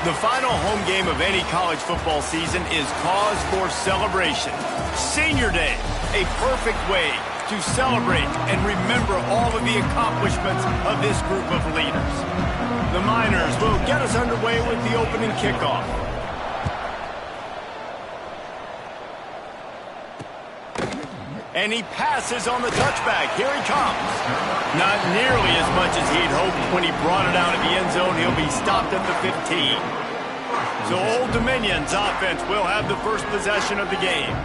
The final home game of any college football season is cause for celebration. Senior Day, a perfect way to celebrate and remember all of the accomplishments of this group of leaders. The Miners will get us underway with the opening kickoff. And he passes on the touchback. Here he comes. Not nearly as much as he'd hoped when he brought it out of the end zone. He'll be stopped at the 15. So Old Dominion's offense will have the first possession of the game.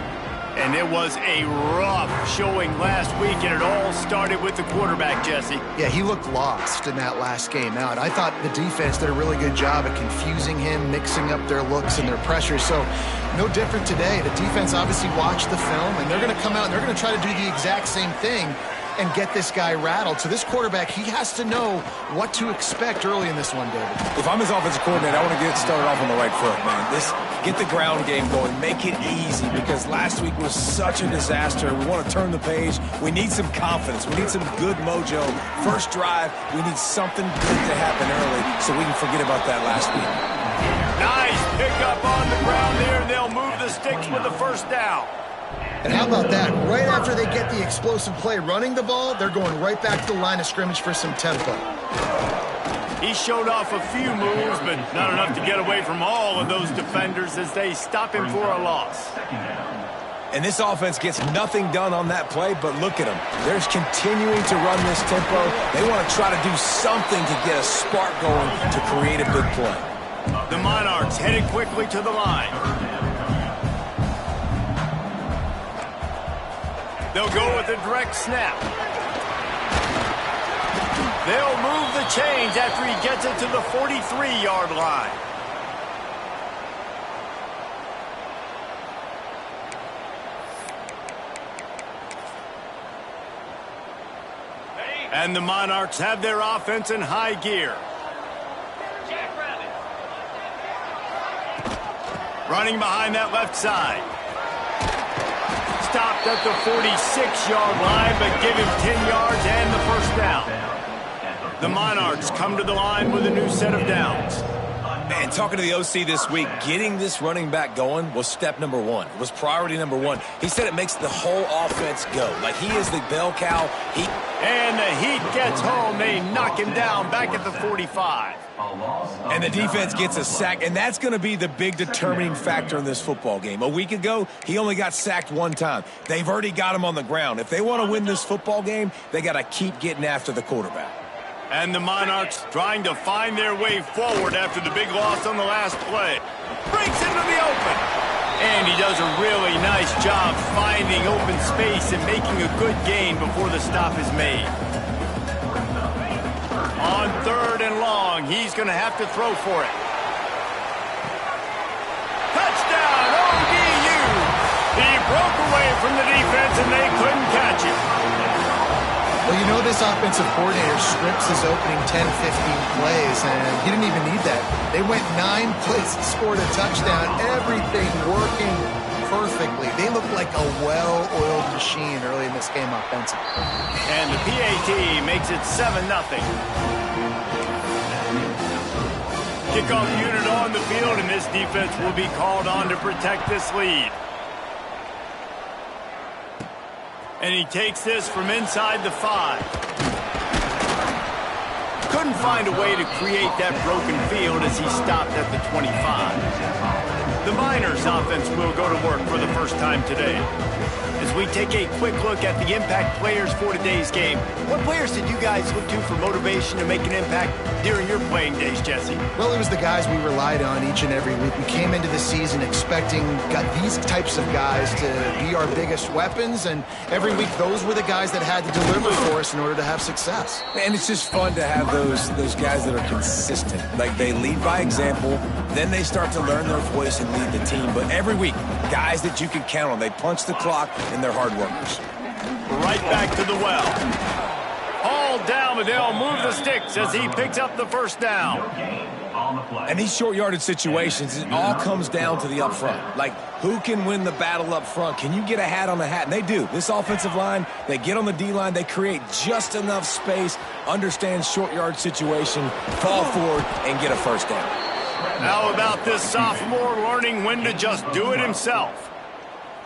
And it was a rough showing last week, and it all started with the quarterback, Jesse. Yeah, he looked lost in that last game out. I thought the defense did a really good job of confusing him, mixing up their looks and their pressure. So no different today. The defense obviously watched the film, and they're going to come out and they're going to try to do the exact same thing and get this guy rattled. So this quarterback, he has to know what to expect early in this one, David. If I'm his offensive coordinator, I want to get started off on the right foot, man. Get the ground game going. Make it easy, because last week was such a disaster. We want to turn the page. We need some confidence. We need some good mojo. First drive, we need something good to happen early so we can forget about that last week. Nice pickup on the ground there. They'll move the sticks with the first down. And how about that? Right after they get the explosive play running the ball, they're going right back to the line of scrimmage for some tempo. He showed off a few moves, but not enough to get away from all of those defenders as they stop him for a loss. And this offense gets nothing done on that play, but look at them. They're continuing to run this tempo. They want to try to do something to get a spark going to create a big play. The Monarchs headed quickly to the line. They'll go with a direct snap. They'll move the chains after he gets it to the 43-yard line. And the Monarchs have their offense in high gear. Running behind that left side. Stopped at the 46-yard line, but give him 10 yards and the first down. The Monarchs come to the line with a new set of downs. Man, talking to the OC this week, getting this running back going was step number one. It was priority number one. He said it makes the whole offense go. Like, he is the bell cow. And the heat gets home. They knock him down back at the 45. And the defense gets a sack, and that's going to be the big determining factor in this football game. A week ago, he only got sacked one time. They've already got him on the ground. If they want to win this football game, they got to keep getting after the quarterback. And the Monarchs trying to find their way forward after the big loss on the last play. Breaks into the open. And he does a really nice job finding open space and making a good gain before the stop is made. On 3rd and long, he's going to have to throw for it. Touchdown, ODU! He broke away from the defense and they couldn't catch him. Well, you know, this offensive coordinator scripts his opening 10, 15 plays, and he didn't even need that. They went 9 plays and scored a touchdown. Everything working perfectly. They look like a well-oiled machine early in this game offensively. And the PAT makes it 7-0. Kickoff unit on the field, and this defense will be called on to protect this lead. And he takes this from inside the 5. Couldn't find a way to create that broken field as he stopped at the 25. The Miners offense will go to work for the first time today. As we take a quick look at the impact players for today's game, what players did you guys look to for motivation to make an impact during your playing days, Jesse? Well, it was the guys we relied on each and every week. We came into the season expecting these types of guys to be our biggest weapons, and every week those were the guys that had to deliver for us in order to have success. And it's just fun to have those guys that are consistent. Like, they lead by example, then they start to learn their voice and lead the team. But every week, guys that you can count on. They punch the clock, and they're hard workers. Right back to the well. Hauled down, but they'll move the sticks as he picks up the first down. And these short yardage situations, it all comes down to the up front. Like, who can win the battle up front? Can you get a hat on the hat? And they do. This offensive line, they get on the D-line, they create just enough space, understand short yard situation, fall forward, and get a first down. How about this sophomore learning when to just do it himself?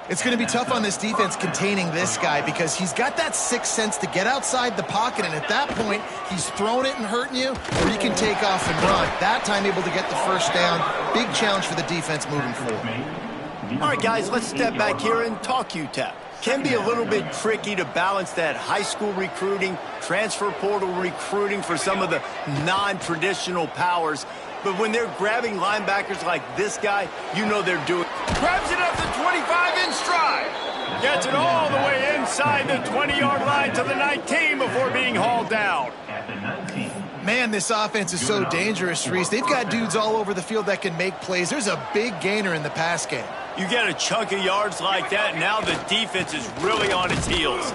It's going to be tough on this defense containing this guy because he's got that sixth sense to get outside the pocket, and at that point, he's throwing it and hurting you, or he can take off and run. That time able to get the first down. Big challenge for the defense moving forward. All right, guys, let's step back here and talk UTEP. Can be a little bit tricky to balance that high school recruiting, transfer portal recruiting for some of the non-traditional powers. But when they're grabbing linebackers like this guy, you know they're doing. Grabs it up to 25 in stride. Gets it all the way inside the 20-yard line to the 19 before being hauled down. Man, this offense is so dangerous, Reese. They've got dudes all over the field that can make plays. There's a big gainer in the pass game. You get a chunk of yards like that, now the defense is really on its heels.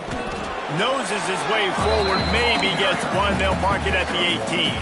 Noses his way forward, maybe gets one. They'll mark it at the 18.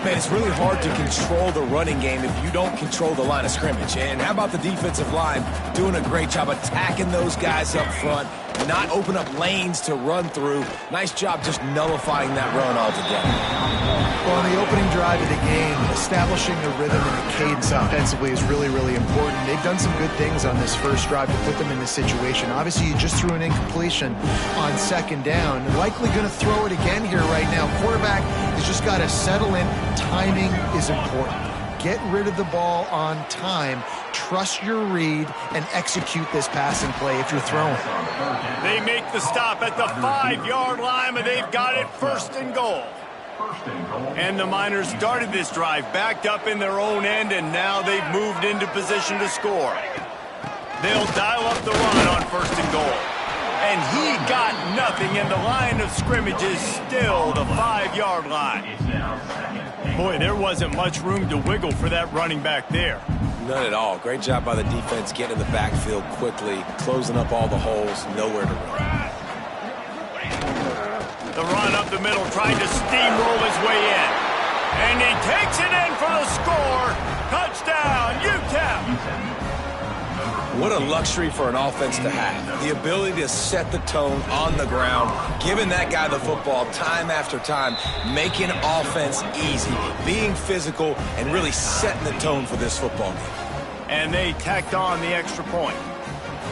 Man, it's really hard to control the running game if you don't control the line of scrimmage. And how about the defensive line doing a great job attacking those guys up front, not open up lanes to run through. Nice job just nullifying that run altogether. Well, on the opening drive of the game, establishing the rhythm and the cadence offensively is really, really important. They've done some good things on this first drive to put them in this situation. Obviously, you just threw an incompletion on second down. Likely going to throw it again here right now. Quarterback has just got to settle in. Timing is important. Get rid of the ball on time. Trust your read and execute this passing play if you're throwing. They make the stop at the 5-yard line, but they've got it first and goal. And the Miners started this drive backed up in their own end, and now they've moved into position to score. They'll dial up the run on first and goal. And he got nothing, and the line of scrimmage is still the 5-yard line. Boy, there wasn't much room to wiggle for that running back there. None at all. Great job by the defense getting in the backfield quickly, closing up all the holes, nowhere to run. The run up the middle, trying to steamroll his way in. And he takes it in for the score. Touchdown, UTEP! What a luxury for an offense to have. The ability to set the tone on the ground, giving that guy the football time after time, making offense easy, being physical, and really setting the tone for this football game. And they tacked on the extra point.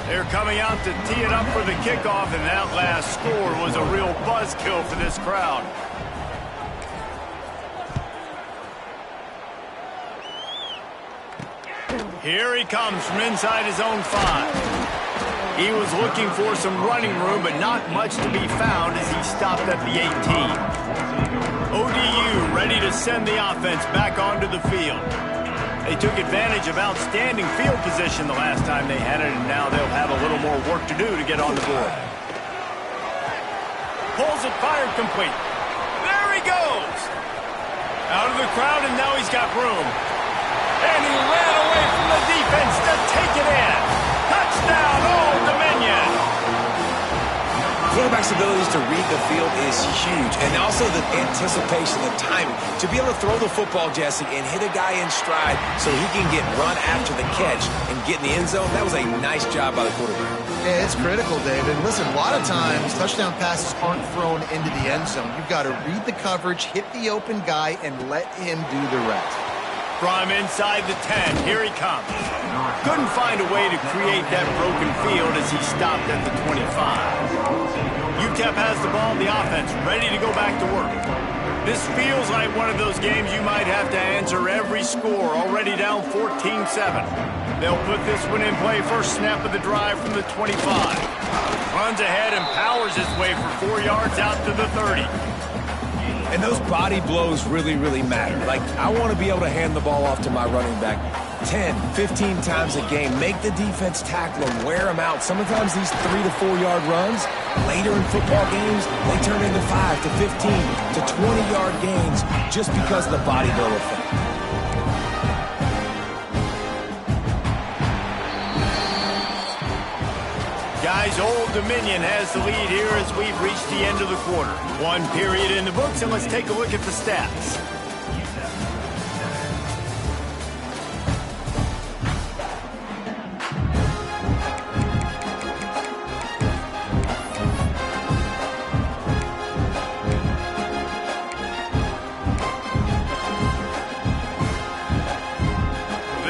They're coming out to tee it up for the kickoff, and that last score was a real buzzkill for this crowd. Here he comes from inside his own 5. He was looking for some running room, but not much to be found as he stopped at the 18. ODU ready to send the offense back onto the field. They took advantage of outstanding field position the last time they had it, and now they'll have a little more work to do to get on the board. Pulls it, fired complete. There he goes! Out of the crowd, and now he's got room. And he ran away from the defense to take it in. Touchdown, Old Dominion! Quarterback's abilities to read the field is huge, and also the anticipation, the timing. To be able to throw the football, Jesse, and hit a guy in stride so he can get run after the catch and get in the end zone, that was a nice job by the quarterback. Yeah, it's critical, David. Listen, a lot of times touchdown passes aren't thrown into the end zone. You've got to read the coverage, hit the open guy, and let him do the rest. From inside the 10, here he comes. Couldn't find a way to create that broken field as he stopped at the 25. UTEP has the ball, the offense ready to go back to work. This feels like one of those games you might have to answer every score, already down 14-7. They'll put this one in play first snap of the drive from the 25. Runs ahead and powers his way for 4 yards out to the 30. And those body blows really, really matter. Like, I want to be able to hand the ball off to my running back 10, 15 times a game. Make the defense tackle him, wear him out. Sometimes these 3 to 4 yard runs, later in football games, they turn into 5 to 15 to 20 yard gains just because of the body blow effect. Guys, Old Dominion has the lead here as we've reached the end of the quarter. One period in the books, and let's take a look at the stats.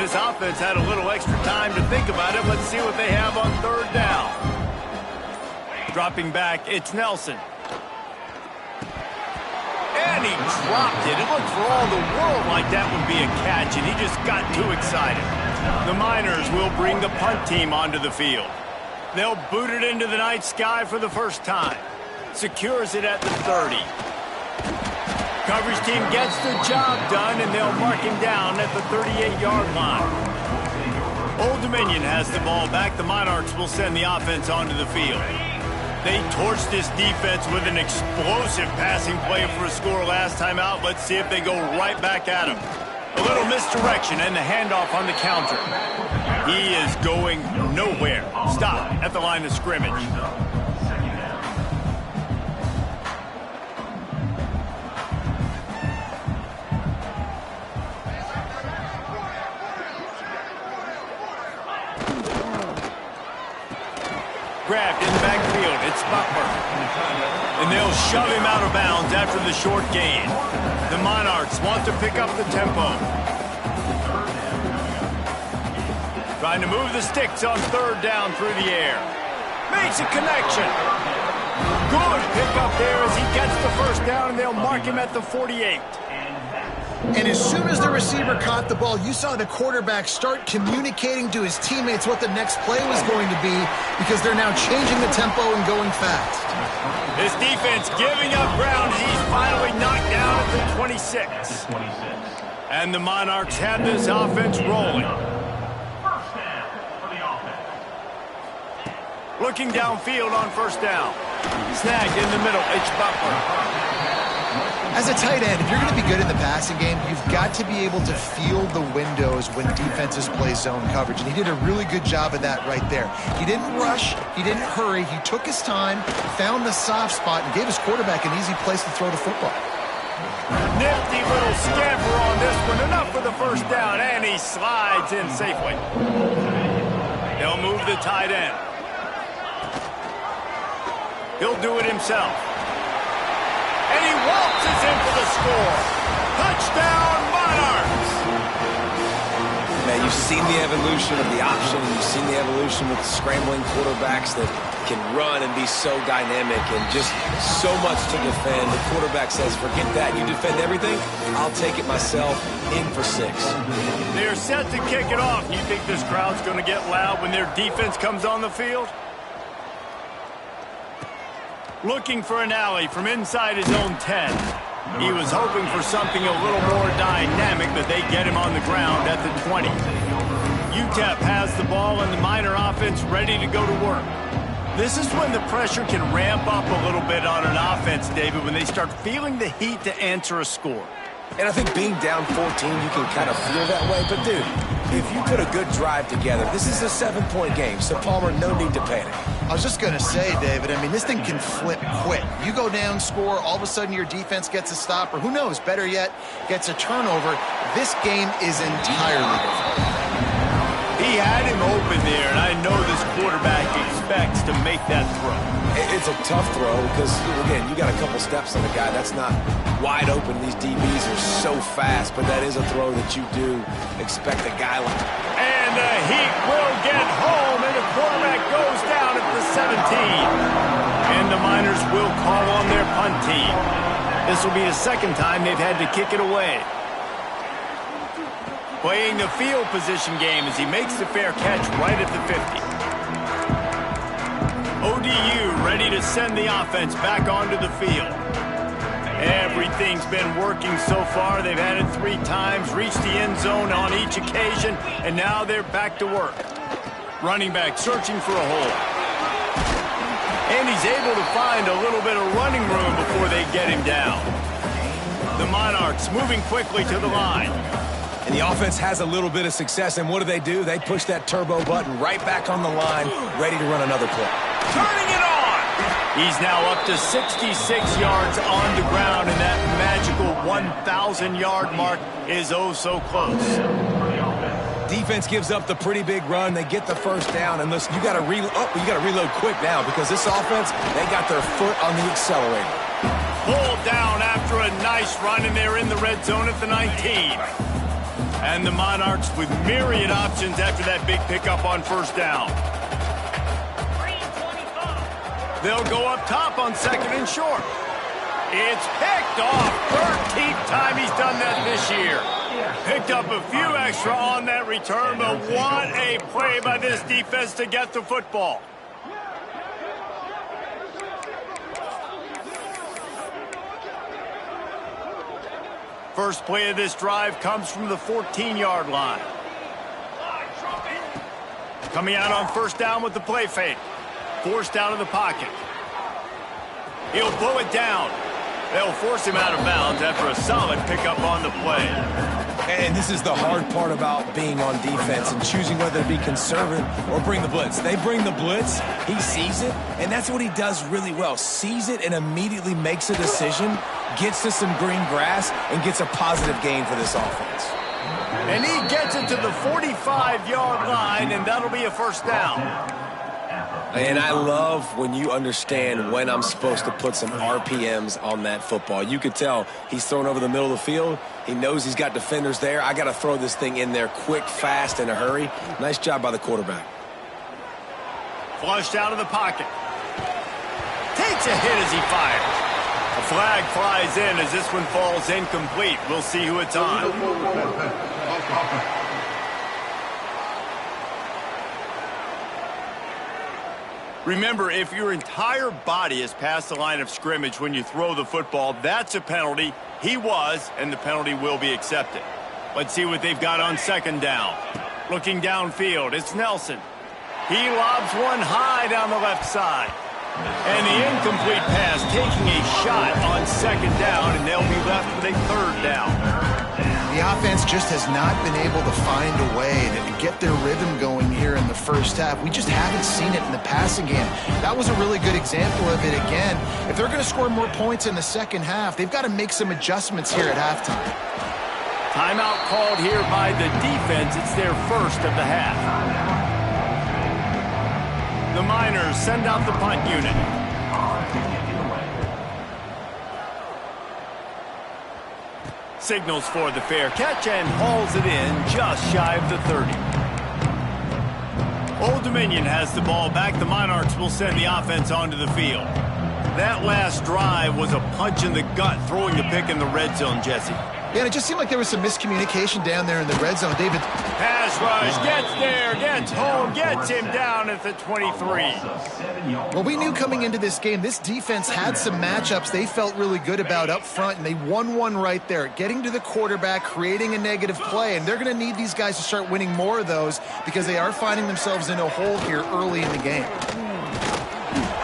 this offense had a little extra time to think about it. Let's see what they have on third down. Dropping back, it's Nelson. And he dropped it. It looked for all the world like that would be a catch, and he just got too excited. The Miners will bring the punt team onto the field. They'll boot it into the night sky for the first time. Secures it at the 30. Coverage team gets the job done, and they'll mark him down at the 38-yard line. Old Dominion has the ball back. The Monarchs will send the offense onto the field. They torched this defense with an explosive passing play for a score last time out. Let's see if they go right back at him. A little misdirection and the handoff on the counter. He is going nowhere. Stop at the line of scrimmage. Grabbed in the backfield. It's Butler. And they'll shove him out of bounds after the short gain. The Monarchs want to pick up the tempo. Trying to move the sticks on third down through the air. Makes a connection. Good pick up there as he gets the first down, and they'll mark him at the 48. And as soon as the receiver caught the ball, you saw the quarterback start communicating to his teammates what the next play was going to be, because they're now changing the tempo and going fast. This defense giving up ground as he's finally knocked down at the 26. And the Monarchs have this offense rolling. Looking downfield on first down. Snagged in the middle. It's Butler. As a tight end, if you're going to be good in the passing game, you've got to be able to feel the windows when defenses play zone coverage. And he did a really good job of that right there. He didn't rush. He didn't hurry. He took his time, found the soft spot, and gave his quarterback an easy place to throw the football. Nifty little scamper on this one. Enough for the first down, and he slides in safely. They'll move the tight end. He'll do it himself. And he waltzes in for the score. Touchdown, Monarchs! Man, you've seen the evolution of the option. You've seen the evolution with scrambling quarterbacks that can run and be so dynamic and just so much to defend. The quarterback says, forget that. You defend everything, I'll take it myself. In for 6. They're set to kick it off. You think this crowd's going to get loud when their defense comes on the field? Looking for an alley from inside his own 10. He was hoping for something a little more dynamic, but they get him on the ground at the 20. UTEP has the ball and the Miner offense ready to go to work. This is when the pressure can ramp up a little bit on an offense, David, when they start feeling the heat to answer a score. And I think being down 14, you can kind of feel that way. But, dude, if you put a good drive together, this is a 7-point game, so, Palmer, no need to panic. I was just going to say, David, I mean, this thing can flip quick. You go down, score, all of a sudden your defense gets a stop, or who knows, better yet, gets a turnover. This game is entirely different. He had him open there, and I know this quarterback expects to make that throw. It's a tough throw because, again, you got a couple steps on the guy. That's not wide open. These DBs are so fast, but that is a throw that you do expect a guy like. And the Heat will get home, and the quarterback goes down at the 17. And the Miners will call on their punt team. This will be the second time they've had to kick it away. Playing the field position game as he makes the fair catch right at the 50. ODU ready to send the offense back onto the field. Everything's been working so far. They've had it 3 times, reached the end zone on each occasion, and now they're back to work. Running back searching for a hole. And he's able to find a little bit of running room before they get him down. The Monarchs moving quickly to the line. And the offense has a little bit of success, and what do? They push that turbo button right back on the line, ready to run another play. Turning it on! He's now up to 66 yards on the ground, and that magical 1,000-yard mark is oh so close. Defense gives up the pretty big run. They get the first down, and listen, you got to reload quick now because this offense, they got their foot on the accelerator. Pulled down after a nice run, and they're in the red zone at the 19. And the Monarchs with myriad options after that big pickup on first down. They'll go up top on second and short. It's picked off. 13th time he's done that this year. Picked up a few extra on that return, but what a play by this defense to get the football. First play of this drive comes from the 14-yard line. Coming out on first down with the play fake. Forced out of the pocket. He'll pull it down. They'll force him out of bounds after a solid pickup on the play. And this is the hard part about being on defense and choosing whether to be conservative or bring the blitz. They bring the blitz, he sees it, and that's what he does really well. Sees it and immediately makes a decision, gets to some green grass, and gets a positive gain for this offense. And he gets it to the 45-yard line, and that'll be a first down. And I love when you understand when I'm supposed to put some RPMs on that football. You could tell he's thrown over the middle of the field. He knows he's got defenders there. I got to throw this thing in there quick, fast, in a hurry. Nice job by the quarterback. Flushed out of the pocket. Takes a hit as he fires. A flag flies in as this one falls incomplete. We'll see who it's on. Remember, if your entire body is past the line of scrimmage when you throw the football, that's a penalty. He was, and the penalty will be accepted. Let's see what they've got on second down. Looking downfield, it's Nelson. He lobs one high down the left side. And the incomplete pass taking a shot on second down, and they'll be left with a third down. The offense just has not been able to find a way to get their rhythm going here in the first half. We just haven't seen it in the passing game. That was a really good example of it again. If they're going to score more points in the second half, they've got to make some adjustments here at halftime. Timeout called here by the defense. It's their first of the half. The Miners send out the punt unit. Signals for the fair catch and hauls it in just shy of the 30. Old Dominion has the ball back. The Monarchs will send the offense onto the field. That last drive was a punch in the gut, throwing the pick in the red zone, Jesse. Yeah, and it just seemed like there was some miscommunication down there in the red zone. David. Pass rush, gets there, gets home, gets him down at the 23. Well, we knew coming into this game, this defense had some matchups they felt really good about up front, and they won one right there, getting to the quarterback, creating a negative play, and they're going to need these guys to start winning more of those because they are finding themselves in a hole here early in the game.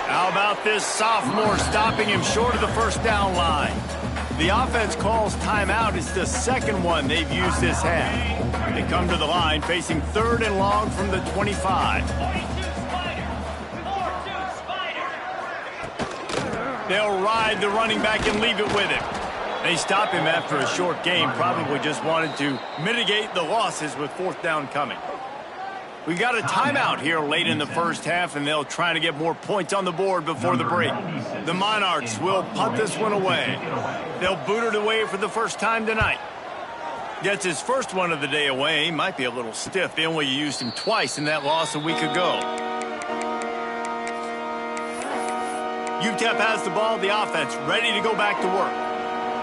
How about this sophomore stopping him short of the first down line? The offense calls timeout. It's the second one they've used this half. They come to the line facing third and long from the 25. They'll ride the running back and leave it with him. They stop him after a short game. Probably just wanted to mitigate the losses with fourth down coming. We've got a timeout here late in the first half, and they'll try to get more points on the board before the break. The Monarchs will punt this one away. They'll boot it away for the first time tonight. Gets his first one of the day away. Might be a little stiff. They only used him twice in that loss a week ago. UTEP has the ball, the offense ready to go back to work.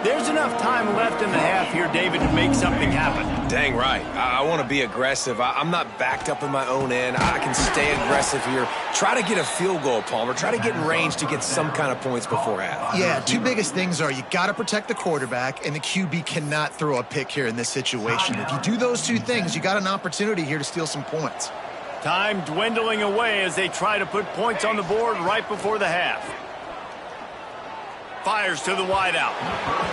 There's enough time left in the half here, David, to make something happen. Dang right. I want to be aggressive. I'm not backed up in my own end. I can stay aggressive here. Try to get a field goal, Palmer. Try to get in range to get some kind of points before half. Yeah, two biggest things are you got to protect the quarterback, and the QB cannot throw a pick here in this situation. If you do those two things, you got an opportunity here to steal some points. Time dwindling away as they try to put points on the board right before the half. Fires to the wideout.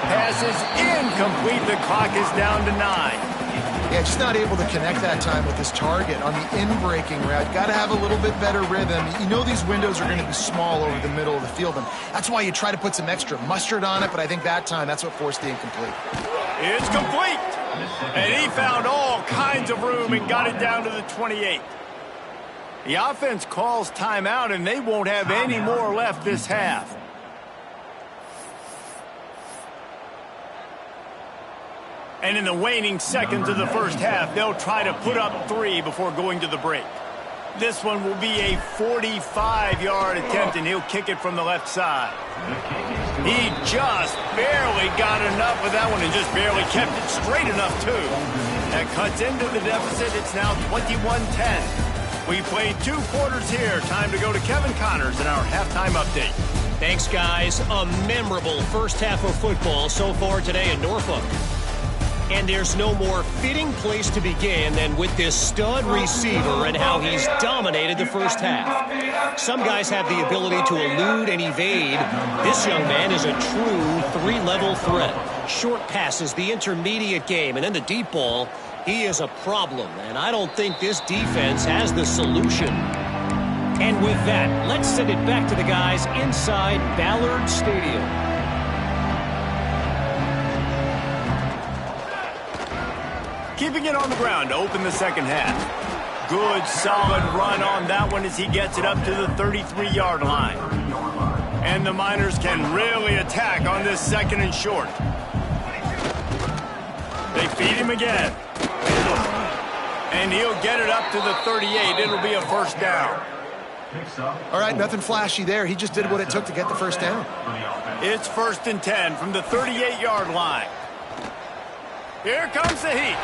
Pass is incomplete. The clock is down to 9. Yeah, just not able to connect that time with his target on the in-breaking route. Got to have a little bit better rhythm. You know these windows are going to be small over the middle of the field, and that's why you try to put some extra mustard on it, but I think that time that's what forced the incomplete. It's complete. And he found all kinds of room and got it down to the 28. The offense calls timeout, and they won't have any more left this half. And in the waning seconds of the first half, they'll try to put up 3 before going to the break. This one will be a 45-yard attempt, and he'll kick it from the left side. He just barely got enough with that one and just barely kept it straight enough, too. That cuts into the deficit. It's now 21-10. We played 2 quarters here. Time to go to Kevin Connors in our halftime update. Thanks, guys. A memorable first half of football so far today in Norfolk. And there's no more fitting place to begin than with this stud receiver and how he's dominated the first half. Some guys have the ability to elude and evade. This young man is a true 3-level threat. Short passes, the intermediate game, and then the deep ball. He is a problem, and I don't think this defense has the solution. And with that, let's send it back to the guys inside Ballard Stadium. Keeping it on the ground to open the second half. Good, solid run on that one as he gets it up to the 33-yard line. And the Miners can really attack on this second and short. They feed him again. And he'll get it up to the 38. It'll be a first down. All right, nothing flashy there. He just did what it took to get the first down. It's 1st and 10 from the 38-yard line. Here comes the heat.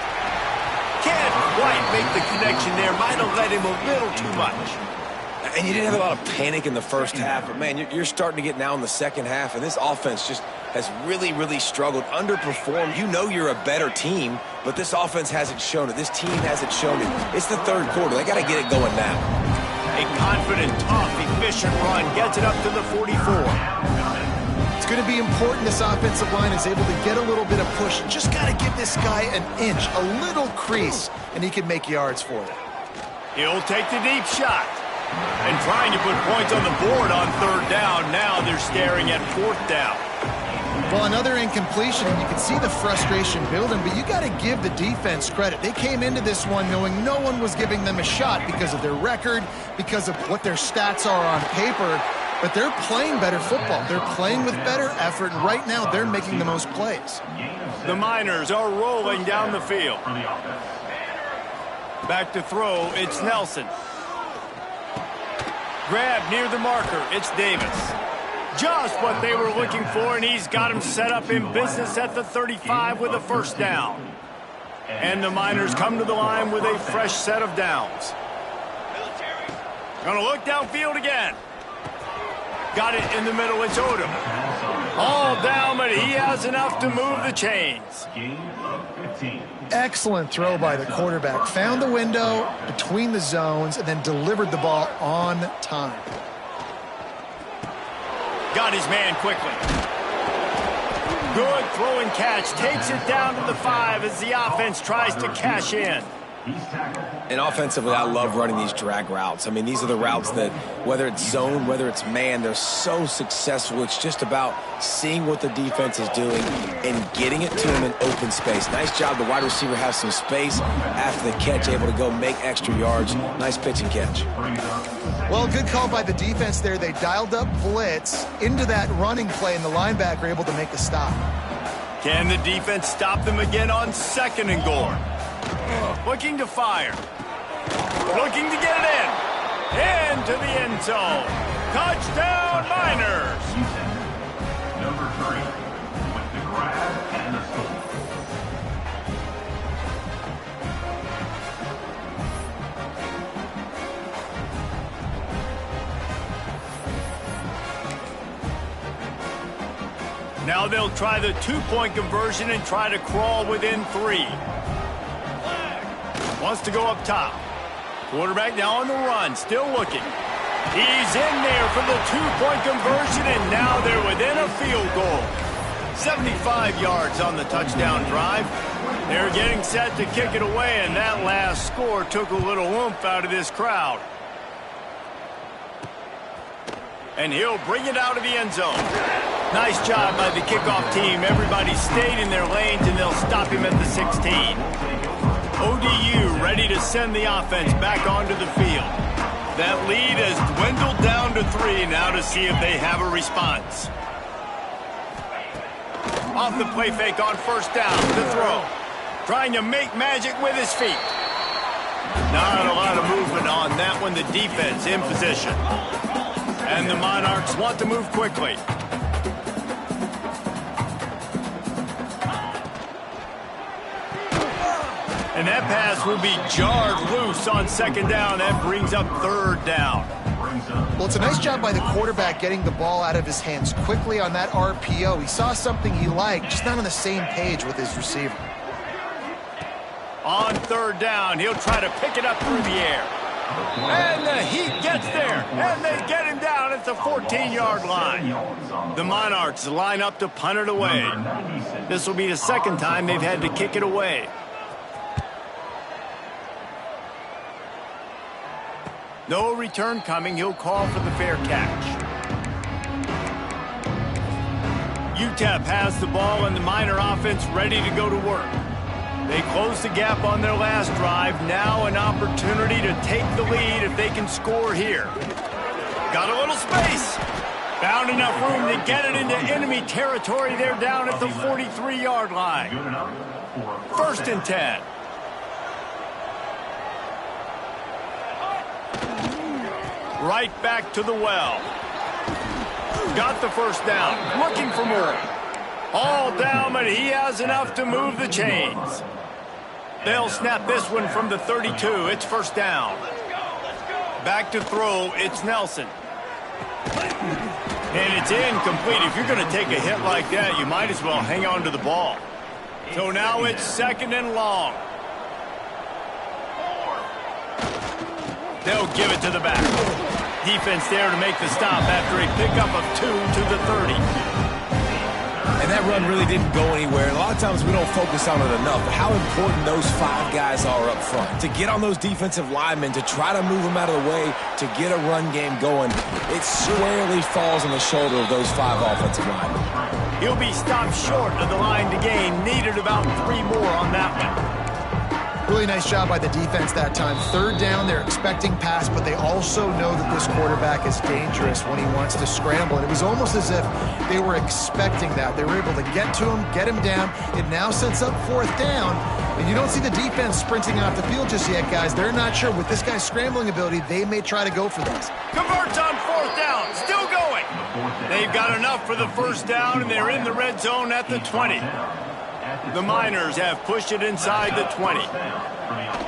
Can't quite make the connection there. Might have let him a little too much. And you didn't have a lot of panic in the first half, but, man, you're starting to get now in the second half, and this offense just has really, really struggled, underperformed. You know you're a better team, but this offense hasn't shown it. This team hasn't shown it. It's the third quarter. They got to get it going now. A confident, tough, efficient run gets it up to the 44. It's going to be important this offensive line is able to get a little bit of push. Just got to give this guy an inch, a little crease, and he can make yards for it. He'll take the deep shot. And trying to put points on the board on 3rd down. Now they're staring at 4th down. Well, another incompletion, and you can see the frustration building, but you got to give the defense credit. They came into this one knowing no one was giving them a shot because of their record, because of what their stats are on paper. But they're playing better football. They're playing with better effort, and right now they're making the most plays. The Miners are rolling down the field. Back to throw, it's Nelson. Grab near the marker, it's Davis. Just what they were looking for, and he's got him set up in business at the 35 with a first down. And the Miners come to the line with a fresh set of downs. Gonna look downfield again. Got it in the middle, it's Odom. All down, but he has enough to move the chains. Excellent throw by the quarterback. Found the window between the zones and then delivered the ball on time. Got his man quickly. Good throw and catch. Takes it down to the 5 as the offense tries to cash in. And offensively, I love running these drag routes. I mean, these are the routes that, whether it's zone, whether it's man, they're so successful. It's just about seeing what the defense is doing and getting it to them in open space. Nice job. The wide receiver has some space after the catch, able to go make extra yards. Nice pitch and catch. Well, good call by the defense there. They dialed up blitz into that running play, and the linebacker able to make the stop. Can the defense stop them again on 2nd and goal? Looking to fire. Looking to get it in. Into the end zone. Touchdown, Miners. Number 3 with the grab and the score. Now they'll try the 2-point conversion and try to crawl within 3. Wants to go up top. Quarterback now on the run, still looking. He's in there for the 2-point conversion, and now they're within a field goal. 75 yards on the touchdown drive. They're getting set to kick it away, and that last score took a little oomph out of this crowd. And he'll bring it out of the end zone. Nice job by the kickoff team. Everybody stayed in their lanes, and they'll stop him at the 16. ODU ready to send the offense back onto the field. That lead has dwindled down to 3 now to see if they have a response. Off the play fake on 1st down to throw. trying to make magic with his feet. Not a lot of movement on that one. The defense in position. And the Monarchs want to move quickly. And that pass will be jarred loose on second down. That brings up third down. Well, it's a nice job by the quarterback getting the ball out of his hands quickly on that RPO. He saw something he liked, just not on the same page with his receiver. On third down, he'll try to pick it up through the air. And the Heat gets there, and they get him down at the 14-yard line. The Monarchs line up to punt it away. This will be the second time they've had to kick it away. No return coming. He'll call for the fair catch. UTEP has the ball, and the Miner offense ready to go to work. They closed the gap on their last drive. Now an opportunity to take the lead if they can score here. Got a little space. Found enough room to get it into enemy territory. They're down at the 43-yard line. 1st and 10. Right back to the well. Got the first down. Looking for more. All down, but he has enough to move the chains. They'll snap this one from the 32. It's first down. Back to throw. It's Nelson. And it's incomplete. If you're going to take a hit like that, you might as well hang on to the ball. So now it's 2nd and long. They'll give it to the back. Defense there to make the stop after a pickup of 2 to the 30. And that run really didn't go anywhere. And a lot of times we don't focus on it enough, but how important those 5 guys are up front. To get on those defensive linemen, to try to move them out of the way, to get a run game going, it squarely falls on the shoulder of those 5 offensive linemen. He'll be stopped short of the line to gain. Needed about 3 more on that one. Really nice job by the defense that time. 3rd down, they're expecting pass, but they also know that this quarterback is dangerous when he wants to scramble. And it was almost as if they were expecting that. They were able to get to him, get him down. It now sets up 4th down. And you don't see the defense sprinting off the field just yet, guys. They're not sure. With this guy's scrambling ability, they may try to go for this. Converts on 4th down. Still going. They've got enough for the first down, and they're in the red zone at the 20. The Miners have pushed it inside the 20.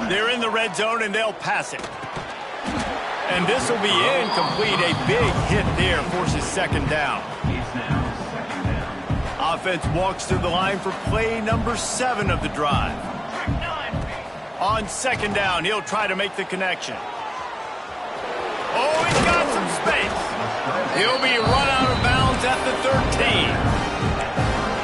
They're in the red zone, and they'll pass it. And this will be incomplete. A big hit there forces 2nd down. Offense walks through the line for play number 7 of the drive. On 2nd down, he'll try to make the connection. Oh, he's got some space. He'll be run out of bounds at the 13.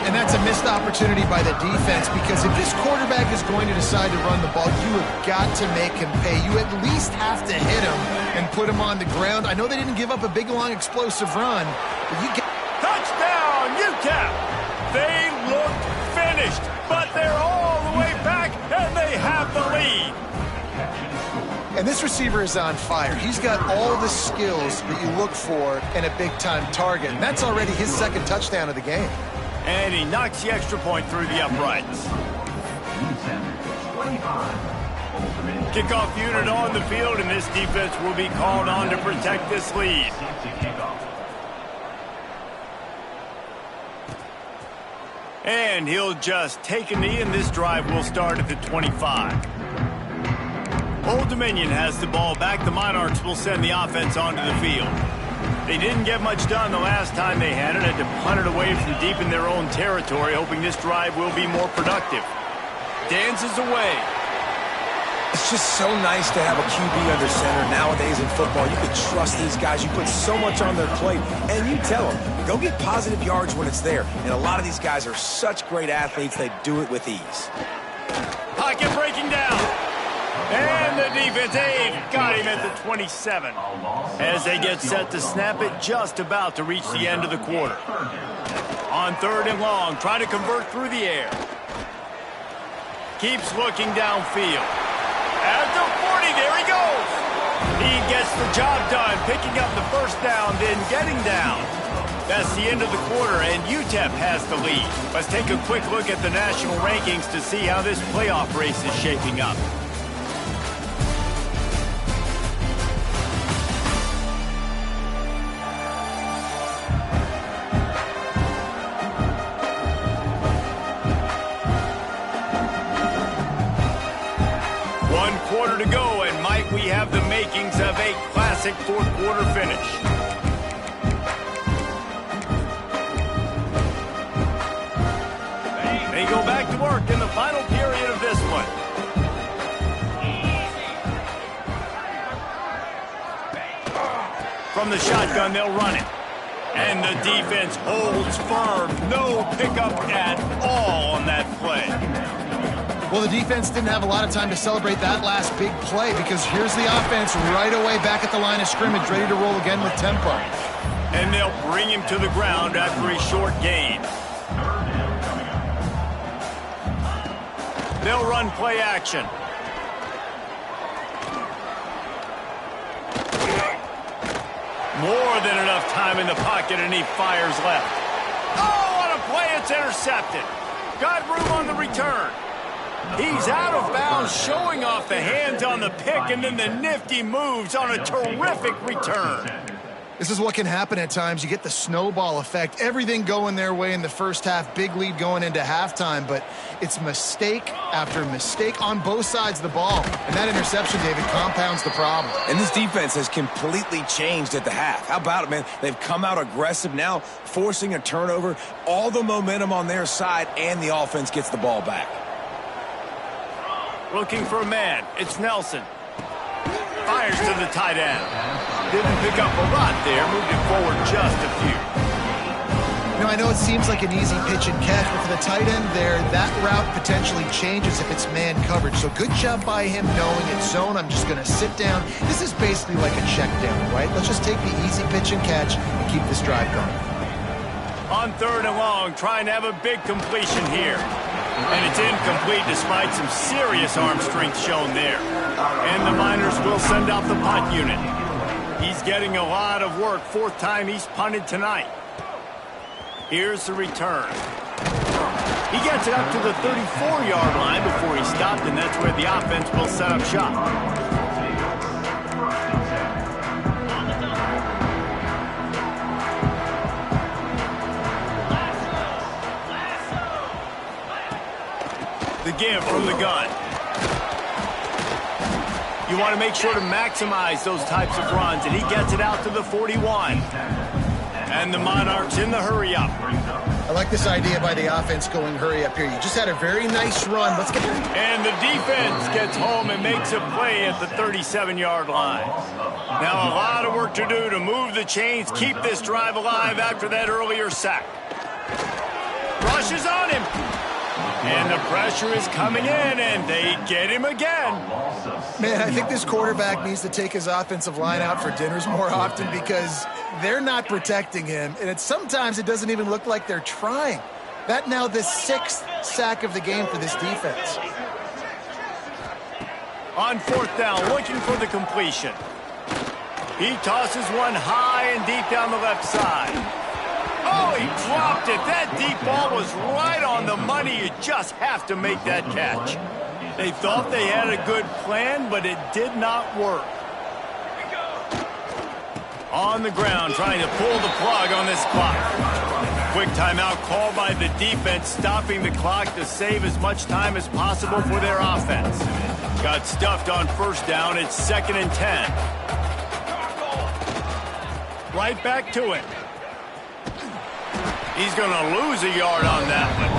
And that's a missed opportunity by the defense, because if this quarterback is going to decide to run the ball, you have got to make him pay. You at least have to hit him and put him on the ground. I know they didn't give up a big, long, explosive run, but you get... Touchdown, UTEP! They looked finished, but they're all the way back, and they have the lead. And this receiver is on fire. He's got all the skills that you look for in a big-time target, and that's already his 2nd touchdown of the game. And he knocks the extra point through the uprights. Kickoff unit on the field, and this defense will be called on to protect this lead. And he'll just take a knee, and this drive will start at the 25. Old Dominion has the ball back. The Monarchs will send the offense onto the field. They didn't get much done the last time they had it. Had to punt it away from deep in their own territory, hoping this drive will be more productive. Dances away. It's just so nice to have a QB under center nowadays in football. You can trust these guys. You put so much on their plate, and you tell them, go get positive yards when it's there. And a lot of these guys are such great athletes, they do it with ease. Pocket breaking down. And the defense, they've got him at the 27. As they get set to snap it, just about to reach the end of the quarter. On 3rd and long, trying to convert through the air. Keeps looking downfield. At the 40, there he goes. He gets the job done, picking up the first down, then getting down. That's the end of the quarter, and UTEP has the lead. Let's take a quick look at the national rankings to see how this playoff race is shaping up. One quarter to go, and might we have the makings of a classic fourth quarter finish. They go back to work in the final period of this one. From the shotgun, they'll run it. And the defense holds firm. No pickup at all on that play. Well, the defense didn't have a lot of time to celebrate that last big play because here's the offense right away back at the line of scrimmage, ready to roll again with tempo. And they'll bring him to the ground after a short gain. They'll run play action. More than enough time in the pocket, and he fires left. Oh, on a play, it's intercepted. Got room on the return. He's out of bounds, showing off the hands on the pick, and then the nifty moves on a terrific return. This is what can happen at times. You get the snowball effect. Everything going their way in the first half. Big lead going into halftime, but it's mistake after mistake on both sides of the ball. And that interception, David, compounds the problem. And this defense has completely changed at the half. How about it, man? They've come out aggressive now, forcing a turnover. All the momentum on their side, and the offense gets the ball back. Looking for a man. It's Nelson. Fires to the tight end. Didn't pick up a lot there. Moved it forward just a few. You know, I know it seems like an easy pitch and catch, but for the tight end there, that route potentially changes if it's man coverage. So good job by him knowing it's zone. I'm just going to sit down. This is basically like a check down, right? Let's just take the easy pitch and catch and keep this drive going. On third and long, trying to have a big completion here. And it's incomplete despite some serious arm strength shown there. And the Miners will send out the punt unit. He's getting a lot of work. Fourth time he's punted tonight. Here's the return. He gets it up to the 34-yard line before he stopped, and that's where the offense will set up shop. The give from the gun. You want to make sure to maximize those types of runs, and he gets it out to the 41. And the Monarchs in the hurry-up. I like this idea by the offense going hurry up here. You just had a very nice run. Let's get there. And the defense gets home and makes a play at the 37-yard line. Now a lot of work to do to move the chains, keep this drive alive after that earlier sack. Rushes on him. And the pressure is coming in, and they get him again. Man, I think this quarterback needs to take his offensive line out for dinners more often because they're not protecting him, and sometimes it doesn't even look like they're trying. That now the 6th sack of the game for this defense. On fourth down, looking for the completion. He tosses one high and deep down the left side. Oh, he dropped it. That deep ball was right on the money. You just have to make that catch. They thought they had a good plan, but it did not work. On the ground, trying to pull the plug on this clock. Quick timeout called by the defense, stopping the clock to save as much time as possible for their offense. Got stuffed on first down. It's 2nd and 10. Right back to it. He's going to lose a yard on that one.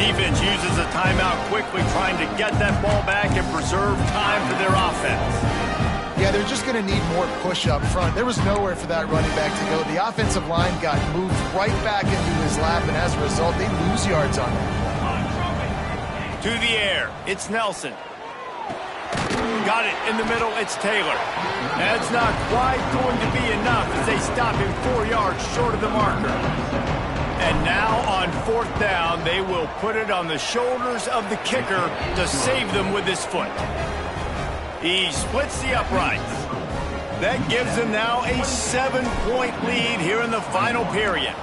Defense uses a timeout quickly, trying to get that ball back and preserve time for their offense. Yeah, they're just going to need more push up front. There was nowhere for that running back to go. The offensive line got moved right back into his lap, and as a result, they lose yards on that. To the air, it's Nelson. Got it in the middle, it's Taylor. That's not quite going to be enough as they stop him 4 yards short of the marker. And now on fourth down, they will put it on the shoulders of the kicker to save them with his foot. He splits the uprights. That gives them now a 7-point lead here in the final period.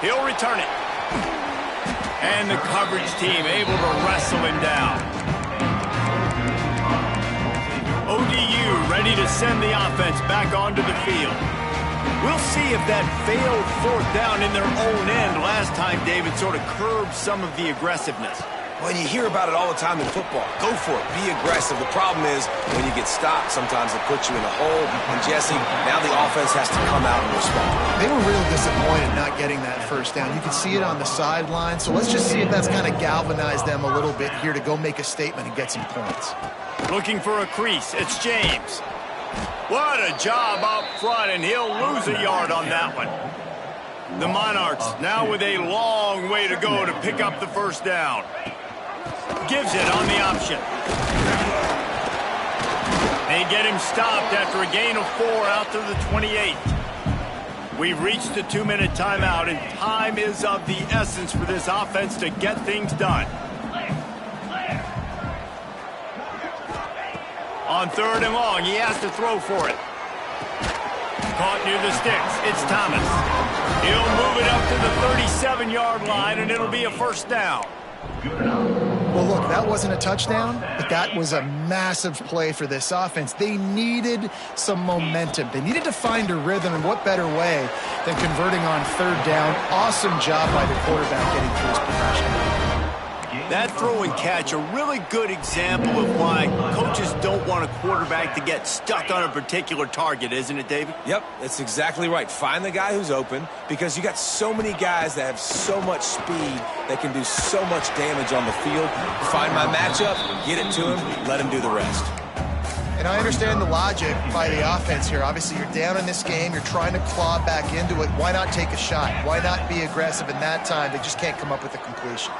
He'll return it. And the coverage team able to wrestle him down. ODU ready to send the offense back onto the field. We'll see if that failed fourth down in their own end last time, David, sort of curbed some of the aggressiveness. Well, you hear about it all the time in football. Go for it. Be aggressive. The problem is when you get stopped, sometimes it puts you in a hole. And, Jesse, now the offense has to come out and respond. They were real disappointed not getting that first down. You could see it on the sideline. So let's just see if that's kind of galvanized them a little bit here to go make a statement and get some points. Looking for a crease. It's James. What a job up front, and he'll lose a yard on that one. The Monarchs now with a long way to go to pick up the first down. Gives it on the option. They get him stopped after a gain of 4 out to the 28. We've reached the 2-minute timeout, and time is of the essence for this offense to get things done. On 3rd and long, he has to throw for it. Caught near the sticks. It's Thomas. He'll move it up to the 37-yard line, and it'll be a first down. Well, look, that wasn't a touchdown, but that was a massive play for this offense. They needed some momentum. They needed to find a rhythm, and what better way than converting on 3rd down. Awesome job by the quarterback getting through his progression. That throw and catch, a really good example of why coaches don't want a quarterback to get stuck on a particular target, isn't it, David? Yep, that's exactly right. Find the guy who's open, because you got so many guys that have so much speed that can do so much damage on the field. Find my matchup, get it to him, let him do the rest. And I understand the logic by the offense here. Obviously, you're down in this game. You're trying to claw back into it. Why not take a shot? Why not be aggressive in that time? They just can't come up with a completion.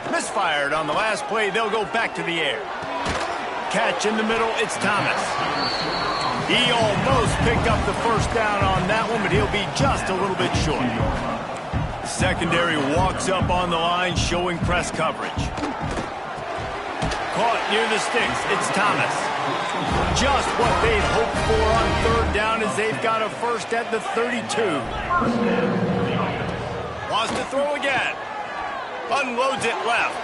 Misfired on the last play. They'll go back to the air. Catch in the middle. It's Thomas. He almost picked up the first down on that one, but he'll be just a little bit short. Secondary walks up on the line, showing press coverage. Caught near the sticks. It's Thomas. Just what they'd hoped for on 3rd down as they've got a first at the 32. Wants to throw again. Unloads it left.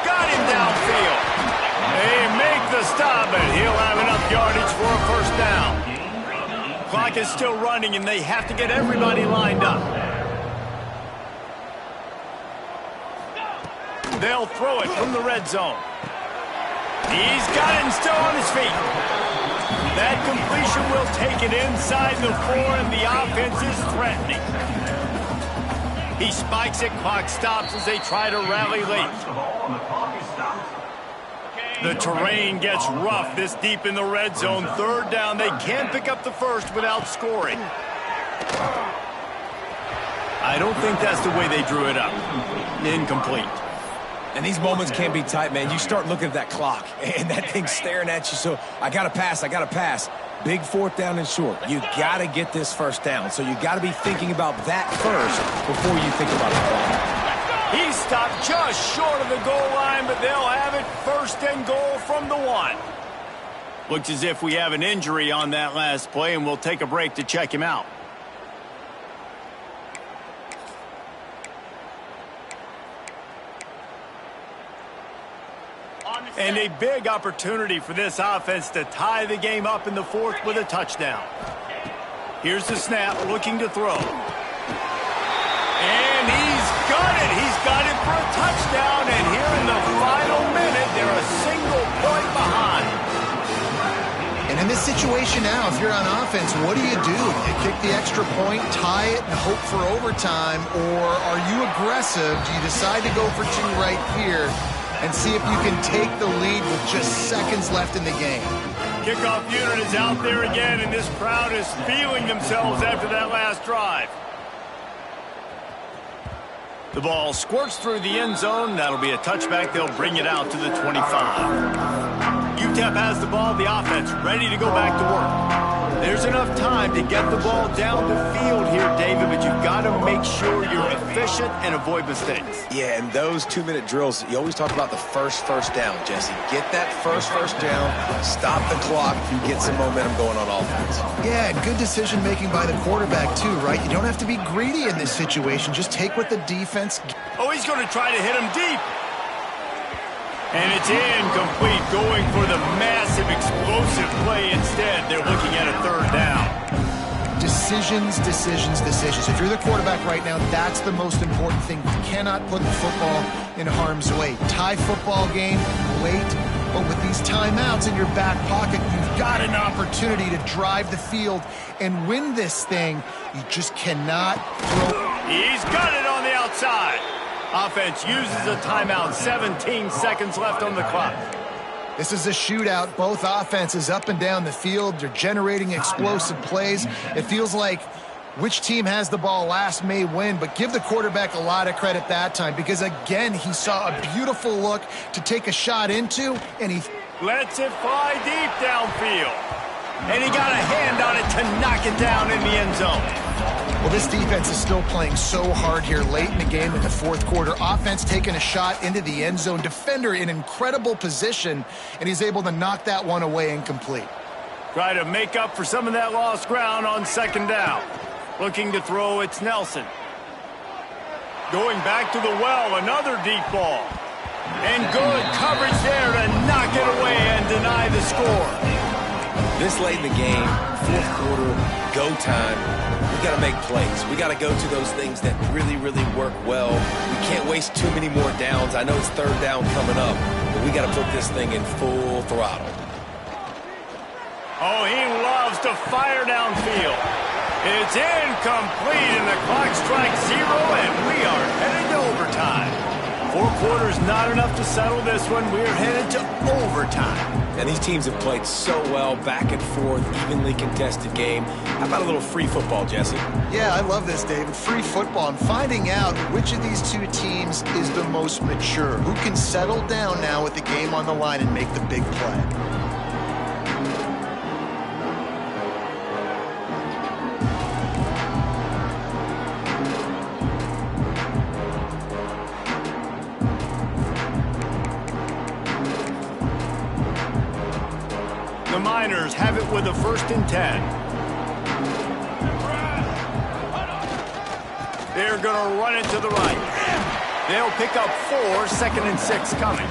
Got him downfield. They make the stop, and he'll have enough yardage for a first down. Clock is still running, and they have to get everybody lined up. They'll throw it from the red zone. He's got it and still on his feet. That completion will take it inside the 4, and the offense is threatening. He spikes it, clock stops as they try to rally late. The terrain gets rough this deep in the red zone. 3rd down, they can't pick up the first without scoring. I don't think that's the way they drew it up. Incomplete. And these moments can't be tight, man. You start looking at that clock, and that thing's staring at you. So I got to pass, I got to pass. Big 4th down and short. You got to get this first down. So you got to be thinking about that first before you think about the clock. He stopped just short of the goal line, but they'll have it 1st and goal from the 1. Looks as if we have an injury on that last play, and we'll take a break to check him out. And a big opportunity for this offense to tie the game up in the 4th with a touchdown. Here's the snap, looking to throw. And he's got it. He's got it for a touchdown. And here in the final minute, they're a single point behind. And in this situation now, if you're on offense, what do? You kick the extra point, tie it, and hope for overtime? Or are you aggressive? Do you decide to go for 2 right here and see if you can take the lead with just seconds left in the game? Kickoff unit is out there again, and this crowd is feeling themselves after that last drive. The ball squirts through the end zone. That'll be a touchback. They'll bring it out to the 25. UTEP has the ball. The offense ready to go back to work. There's enough time to get the ball down the field here, David, but you've got to make sure you're efficient and avoid mistakes. Yeah, and those 2-minute drills, you always talk about the first down, Jesse. Get that first down, stop the clock, get some momentum going on offense. Yeah, and good decision-making by the quarterback, too, right? You don't have to be greedy in this situation. Just take what the defense... Oh, he's going to try to hit him deep. And it's incomplete, going for the massive, explosive play instead. They're looking at a 3rd down. Decisions. If you're the quarterback right now, that's the most important thing. You cannot put the football in harm's way. Tie football game, late, but with these timeouts in your back pocket, you've got an opportunity to drive the field and win this thing. You just cannot throw. He's got it on the outside. Offense uses a timeout. 17 seconds left on the clock. This is a shootout. Both offenses up and down the field. They're generating explosive plays. It feels like which team has the ball last may win, but give the quarterback a lot of credit that time because, again, he saw a beautiful look to take a shot into, and he lets it fly deep downfield. And he got a hand on it to knock it down in the end zone. Well, this defense is still playing so hard here late in the game in the 4th quarter. Offense taking a shot into the end zone. Defender in incredible position, and he's able to knock that one away incomplete. Try to make up for some of that lost ground on 2nd down. Looking to throw, it's Nelson. Going back to the well, another deep ball. And good coverage there to knock it away and deny the score. This late in the game, 4th quarter, go time. We got to make plays. We got to go to those things that really work well. We can't waste too many more downs. I know it's 3rd down coming up, but we got to put this thing in full throttle. Oh, he loves to fire downfield. It's incomplete, and the clock strikes 0, and we are headed to overtime. 4 quarters not enough to settle this one. We're headed to overtime. And these teams have played so well, back and forth, evenly contested game. How about a little free football, Jesse? Yeah, I love this, David. Free football. I'm finding out which of these 2 teams is the most mature. Who can settle down now with the game on the line and make the big play? The Miners have it with a 1st and 10. They're going to run it to the right. They'll pick up 4, 2nd and 6 coming.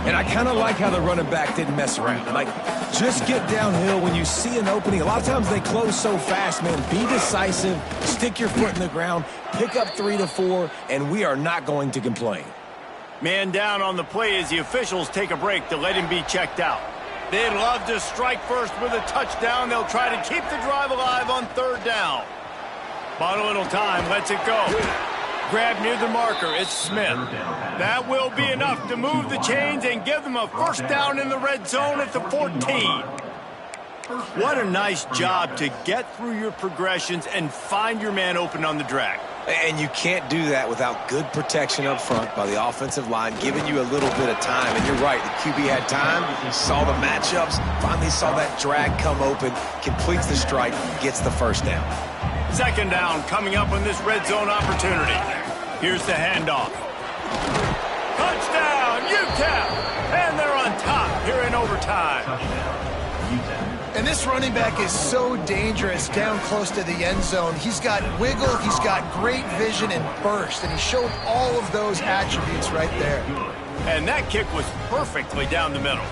And I kind of like how the running back didn't mess around. Like, just get downhill when you see an opening. A lot of times they close so fast, man. Be decisive, stick your foot in the ground, pick up 3 to 4, and we are not going to complain. Man down on the play as the officials take a break to let him be checked out. They'd love to strike first with a touchdown. They'll try to keep the drive alive on 3rd down. Bought a little time, lets it go. Grab near the marker, it's Smith. That will be enough to move the chains and give them a 1st down in the red zone at the 14. What a nice job to get through your progressions and find your man open on the drag. And you can't do that without good protection up front by the offensive line, giving you a little bit of time. And you're right, the QB had time, saw the matchups, finally saw that drag come open, completes the strike, gets the 1st down. 2nd down coming up on this red zone opportunity. Here's the handoff. Touchdown, UTEP! And they're on top here in overtime. And this running back is so dangerous down close to the end zone. He's got wiggle, he's got great vision and burst, and he showed all of those attributes right there. And that kick was perfectly down the middle.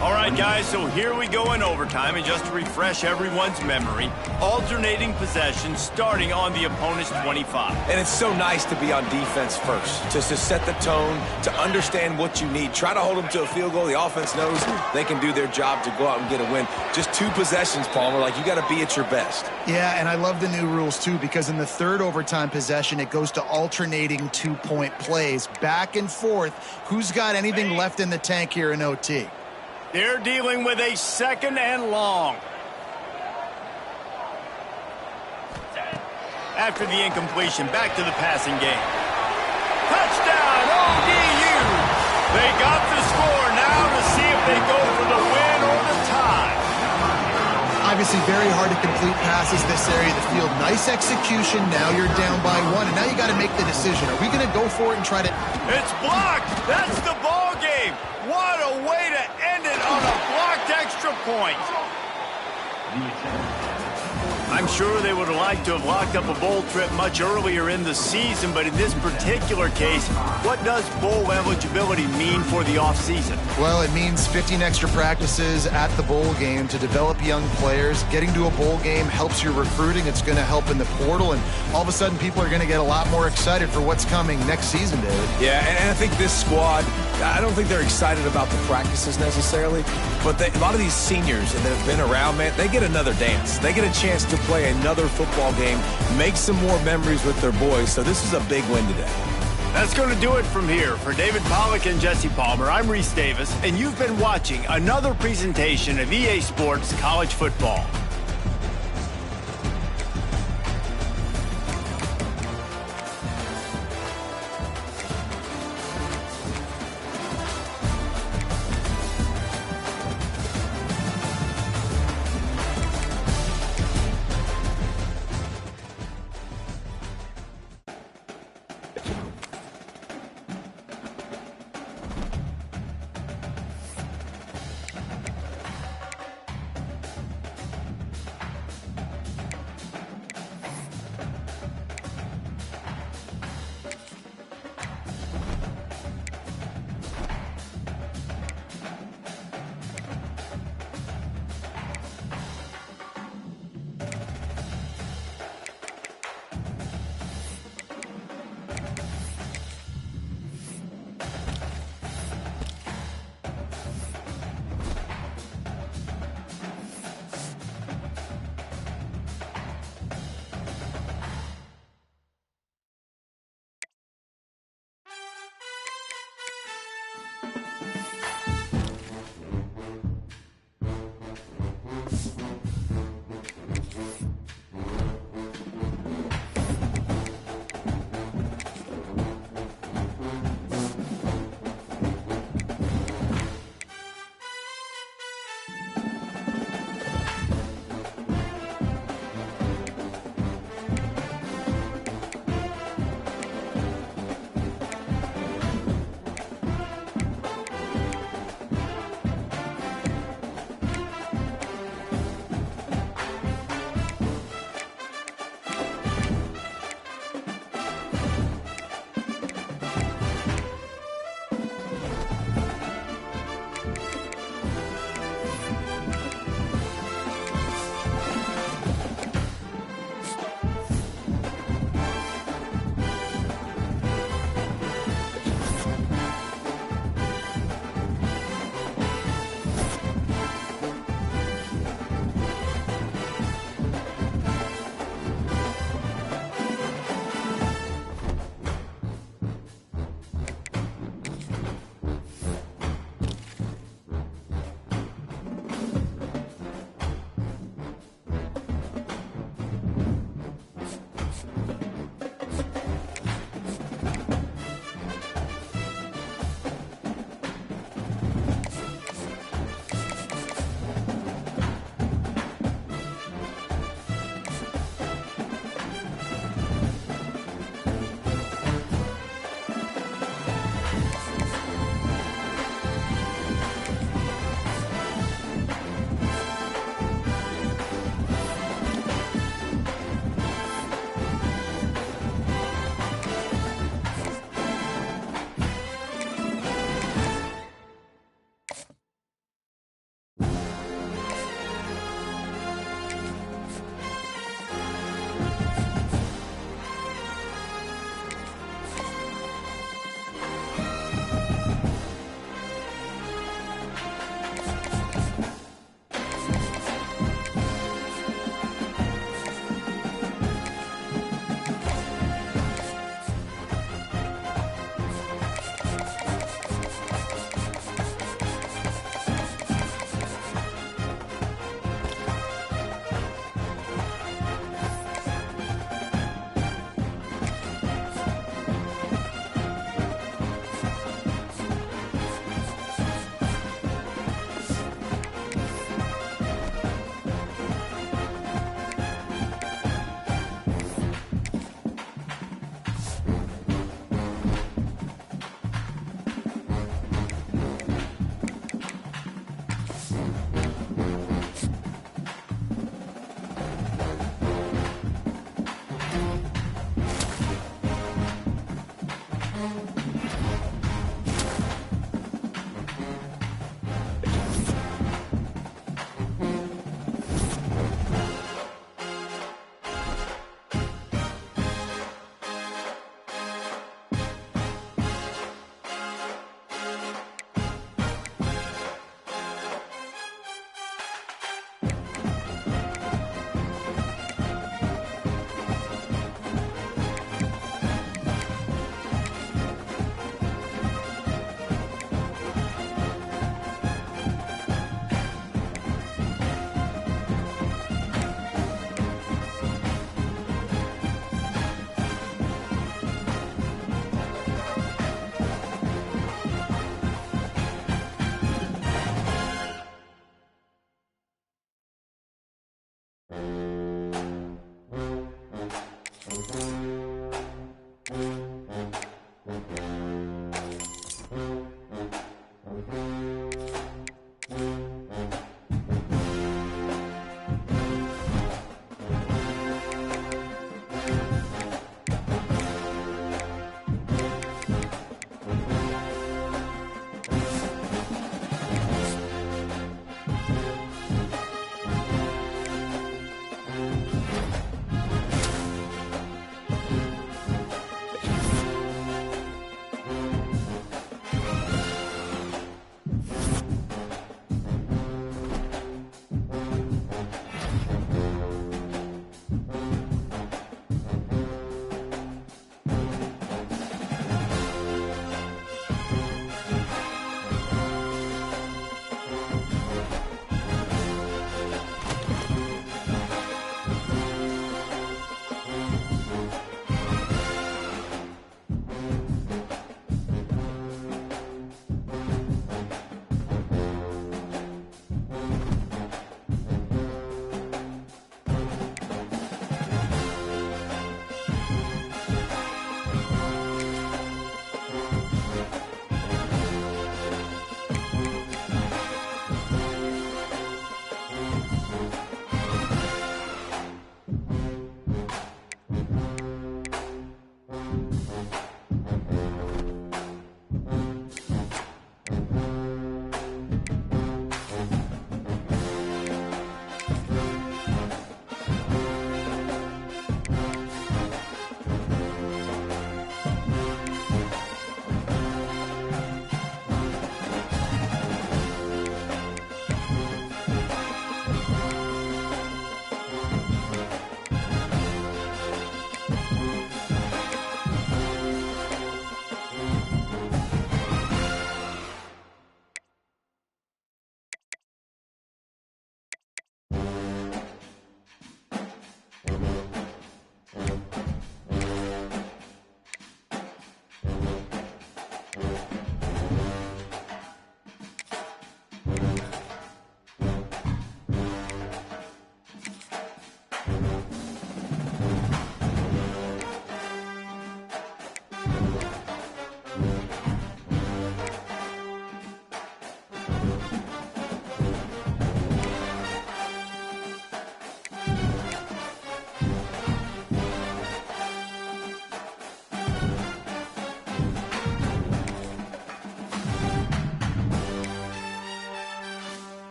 All right, guys, so here we go in overtime, and just to refresh everyone's memory, alternating possession starting on the opponent's 25. And it's so nice to be on defense first, just to set the tone, to understand what you need. Try to hold them to a field goal. The offense knows they can do their job to go out and get a win. Just 2 possessions, Palmer, like you got to be at your best. Yeah, and I love the new rules, too, because in the 3rd overtime possession, it goes to alternating 2-point plays, back and forth. Who's got anything left in the tank here in OT? They're dealing with a 2nd and long. After the incompletion, back to the passing game. Touchdown, ODU! They got the score now to see if they go for the win or the tie. Obviously very hard to complete passes this area of the field. Nice execution. Now you're down by 1, and now you got to make the decision. Are we going to go for it and try to... It's blocked. That's the ball game. What a way to end it on a blocked extra point. I'm sure they would have liked to have locked up a bowl trip much earlier in the season, but in this particular case, what does bowl eligibility mean for the offseason? Well, it means 15 extra practices at the bowl game to develop young players. Getting to a bowl game helps your recruiting. It's going to help in the portal, and all of a sudden people are going to get a lot more excited for what's coming next season, David. Yeah, and I think this squad, I don't think they're excited about the practices necessarily, but a lot of these seniors that have been around, man, they get another dance. They get a chance to play another football game, make some more memories with their boys, so this is a big win today. That's going to do it from here. For David Pollack and Jesse Palmer, I'm Reese Davis, and you've been watching another presentation of EA Sports College Football.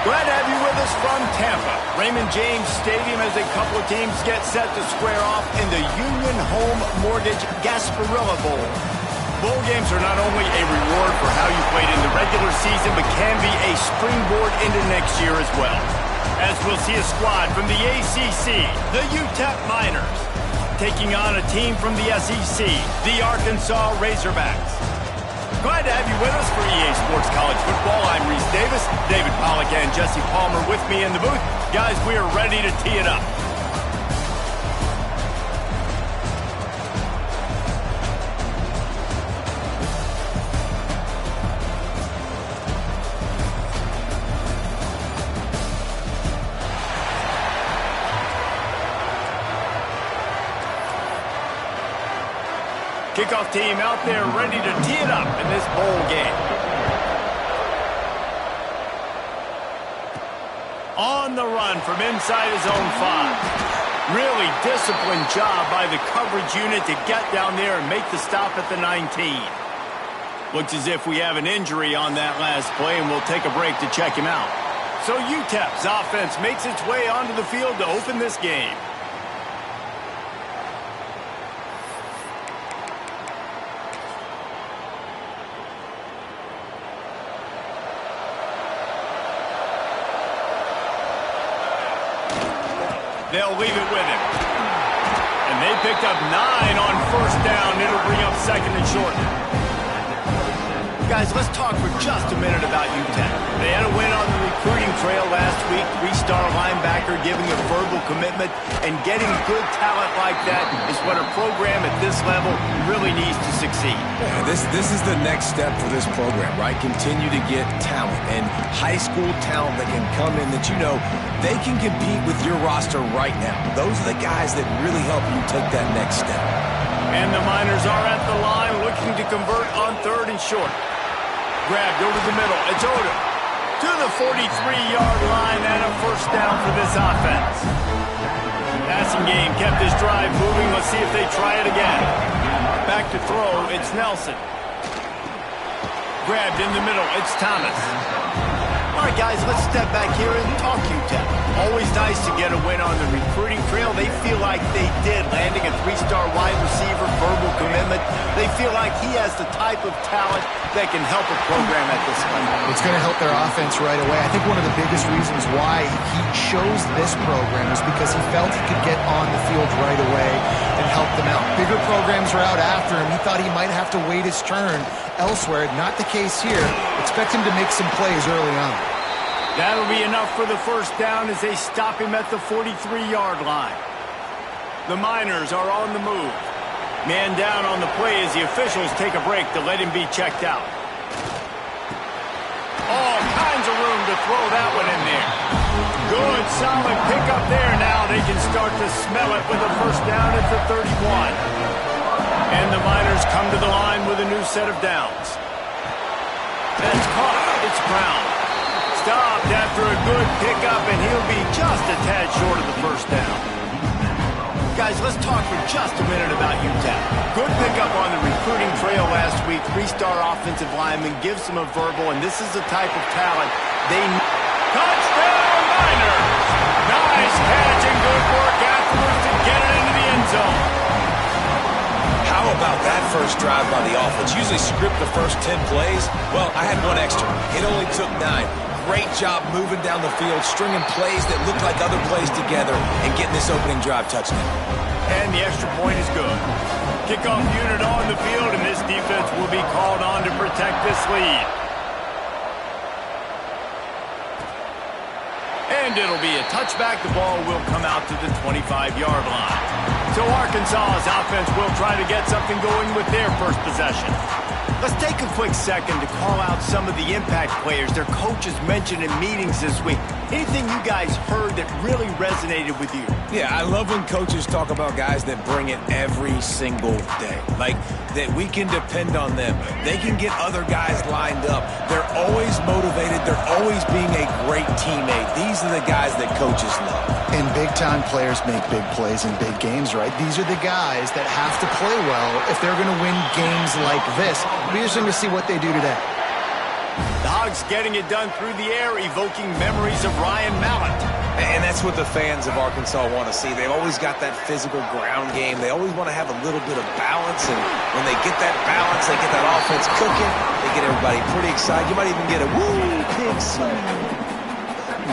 Glad to have you with us from Tampa. Raymond James Stadium as a couple of teams get set to square off in the Union Home Mortgage Gasparilla Bowl. Bowl games are not only a reward for how you played in the regular season, but can be a springboard into next year as well. As we'll see a squad from the ACC, the UTEP Miners, taking on a team from the SEC, the Arkansas Razorbacks. Glad to have you with us for EA Sports College Football. I'm Reese Davis, David Pollack and Jesse Palmer with me in the booth. Guys, we are ready to tee it up. Kickoff team out there ready to tee it up in this bowl game. On the run from inside his own 5. Really disciplined job by the coverage unit to get down there and make the stop at the 19. Looks as if we have an injury on that last play, and we'll take a break to check him out. So UTEP's offense makes its way onto the field to open this game. They'll leave it with him. And they picked up 9 on first down. It'll bring up second and short. Guys, let's talk for just a minute about UTEP. They had a win on the recruiting trail last week. 3-star linebacker giving a verbal commitment. And getting good talent like that is what a program at this level really needs to succeed. Yeah, this is the next step for this program, right? Continue to get talent and high school talent that can come in that they can compete with your roster right now. Those are the guys that really help you take that next step. And the Miners are at the line looking to convert on third and short. Grabbed over the middle. It's Odom to the 43-yard line and a first down for this offense. Passing game kept this drive moving. Let's see if they try it again. Back to throw. It's Nelson. Grabbed in the middle. It's Thomas. All right, guys, let's step back here and talk UTEP. Always nice to get a win on the recruiting trail. They feel like they did, landing a 3-star wide receiver, verbal commitment. They feel like he has the type of talent that can help a program at this level. It's going to help their offense right away. I think one of the biggest reasons why he chose this program is because he felt he could get on the field right away and help them out. Bigger programs are out after him. He thought he might have to wait his turn elsewhere. Not the case here. Expect him to make some plays early on. That'll be enough for the first down as they stop him at the 43-yard line. The Miners are on the move. Man down on the play as the officials take a break to let him be checked out. All kinds of room to throw that one in there. Good, solid pickup there. Now they can start to smell it with a first down at the 31. And the Miners come to the line with a new set of downs. That's caught. It's Brown. Stopped after a good pickup, and he'll be just a tad short of the first down. Guys, let's talk for just a minute about UTEP. Good pickup on the recruiting trail last week. 3-star offensive lineman gives them a verbal, and this is the type of talent they need. Touchdown, Miners! Nice catch and good work afterwards to get it into the end zone. How about that first drive by the offense? Usually script the first 10 plays. Well, I had one extra. It only took 9. Great job moving down the field, stringing plays that look like other plays together, and getting this opening drive touchdown. And the extra point is good. Kickoff unit on the field, and this defense will be called on to protect this lead. And it'll be a touchback. The ball will come out to the 25-yard line. So Arkansas's offense will try to get something going with their first possession. Let's take a quick second to call out some of the impact players their coaches mentioned in meetings this week. Anything you guys heard that really resonated with you? Yeah, I love when coaches talk about guys that bring it every single day. Like, that we can depend on them. They can get other guys lined up. They're always motivated. They're always being a great teammate. These are the guys that coaches love. And big-time players make big plays in big games, right? These are the guys that have to play well if they're going to win games like this. It'll be interesting to see what they do today. The Hogs getting it done through the air, evoking memories of Ryan Mallett. And that's what the fans of Arkansas want to see. They've always got that physical ground game. They always want to have a little bit of balance. And when they get that balance, they get that offense cooking. They get everybody pretty excited. You might even get a woo, pig song.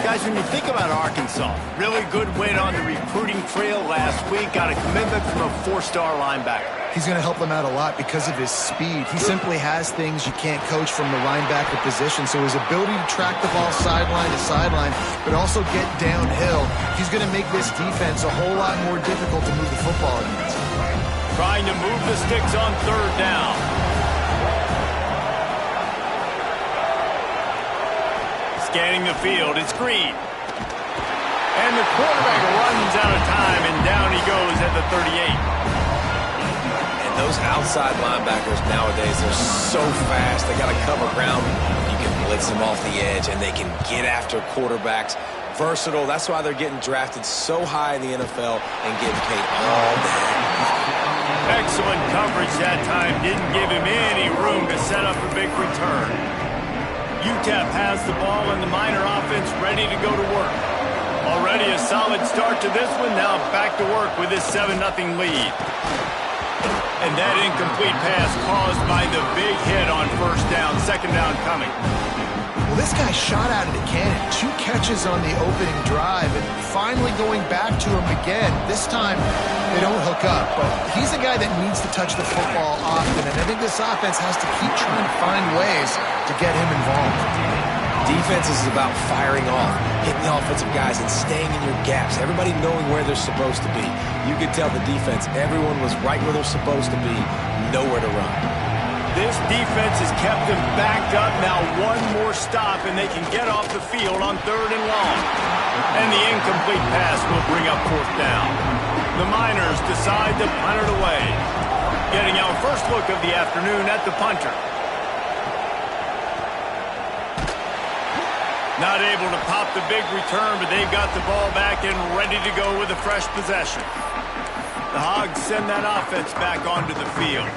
Guys, when you think about Arkansas, really good win on the recruiting trail last week. Got a commitment from a 4-star linebacker. He's going to help them out a lot because of his speed. He simply has things you can't coach from the linebacker position. So his ability to track the ball sideline to sideline, but also get downhill, he's going to make this defense a whole lot more difficult to move the football against. Trying to move the sticks on third down. Scanning the field, it's Green. And the quarterback runs out of time, and down he goes at the 38. Those outside linebackers nowadays, they're so fast. They got to cover ground. You can blitz them off the edge, and they can get after quarterbacks. Versatile. That's why they're getting drafted so high in the NFL and getting paid all day. Excellent coverage that time. Didn't give him any room to set up a big return. UTEP has the ball, and the Miner offense ready to go to work. Already a solid start to this one. Now back to work with this 7-0 lead. And that incomplete pass caused by the big hit on first down. Second down coming. Well, this guy shot out of the cannon. 2 catches on the opening drive, and finally going back to him again. This time, they don't hook up, but he's a guy that needs to touch the football often, and I think this offense has to keep trying to find ways to get him involved. Defense is about firing off, hitting the offensive guys, and staying in your gaps. Everybody knowing where they're supposed to be. You could tell the defense, everyone was right where they're supposed to be, nowhere to run. This defense has kept them backed up. Now one more stop, and they can get off the field on 3rd and long. And the incomplete pass will bring up 4th down. The Miners decide to punt it away. Getting our first look of the afternoon at the punter. Not able to pop the big return, but they've got the ball back and ready to go with a fresh possession. The Hogs send that offense back onto the field.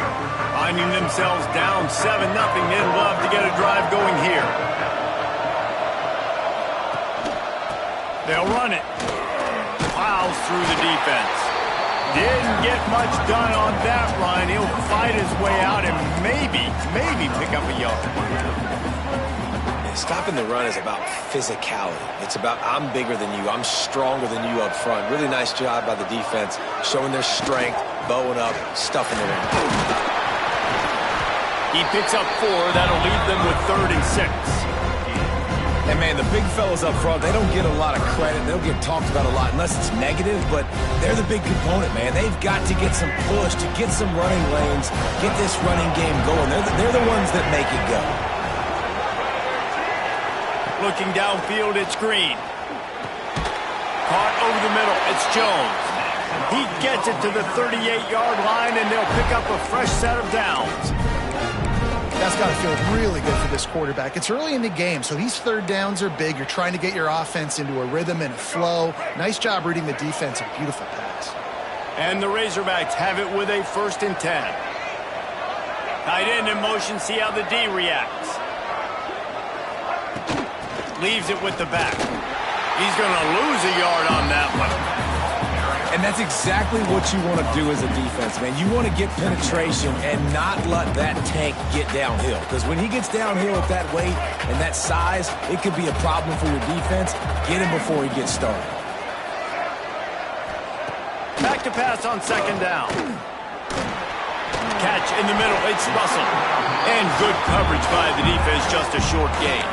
Finding themselves down 7-0, they'd love to get a drive going here. They'll run it. Plows through the defense. Didn't get much done on that run. He'll fight his way out and maybe pick up a yard. Stopping the run is about physicality. It's about I'm bigger than you. I'm stronger than you up front. Really nice job by the defense, showing their strength, bowing up, stuffing the run. He picks up 4. That'll leave them with 3rd and 6. And, man, the big fellas up front, they don't get a lot of credit. They don't get talked about a lot unless it's negative, but they're the big component, man. They've got to get some push, to get some running lanes, get this running game going. They're the ones that make it go. Looking downfield, it's Green. Caught over the middle, it's Jones. He gets it to the 38-yard line, and they'll pick up a fresh set of downs. That's got to feel really good for this quarterback. It's early in the game, so these 3rd downs are big. You're trying to get your offense into a rhythm and a flow. Nice job reading the defense. A beautiful pass. And the Razorbacks have it with a 1st and 10. Tight end in motion, see how the D reacts. Leaves it with the back. He's going to lose a yard on that one. And that's exactly what you want to do as a defense, man. You want to get penetration and not let that tank get downhill. Because when he gets downhill at that weight and that size, it could be a problem for your defense. Get him before he gets started. Back to pass on 2nd down. Catch in the middle. It's Russell. And good coverage by the defense, just a short gain.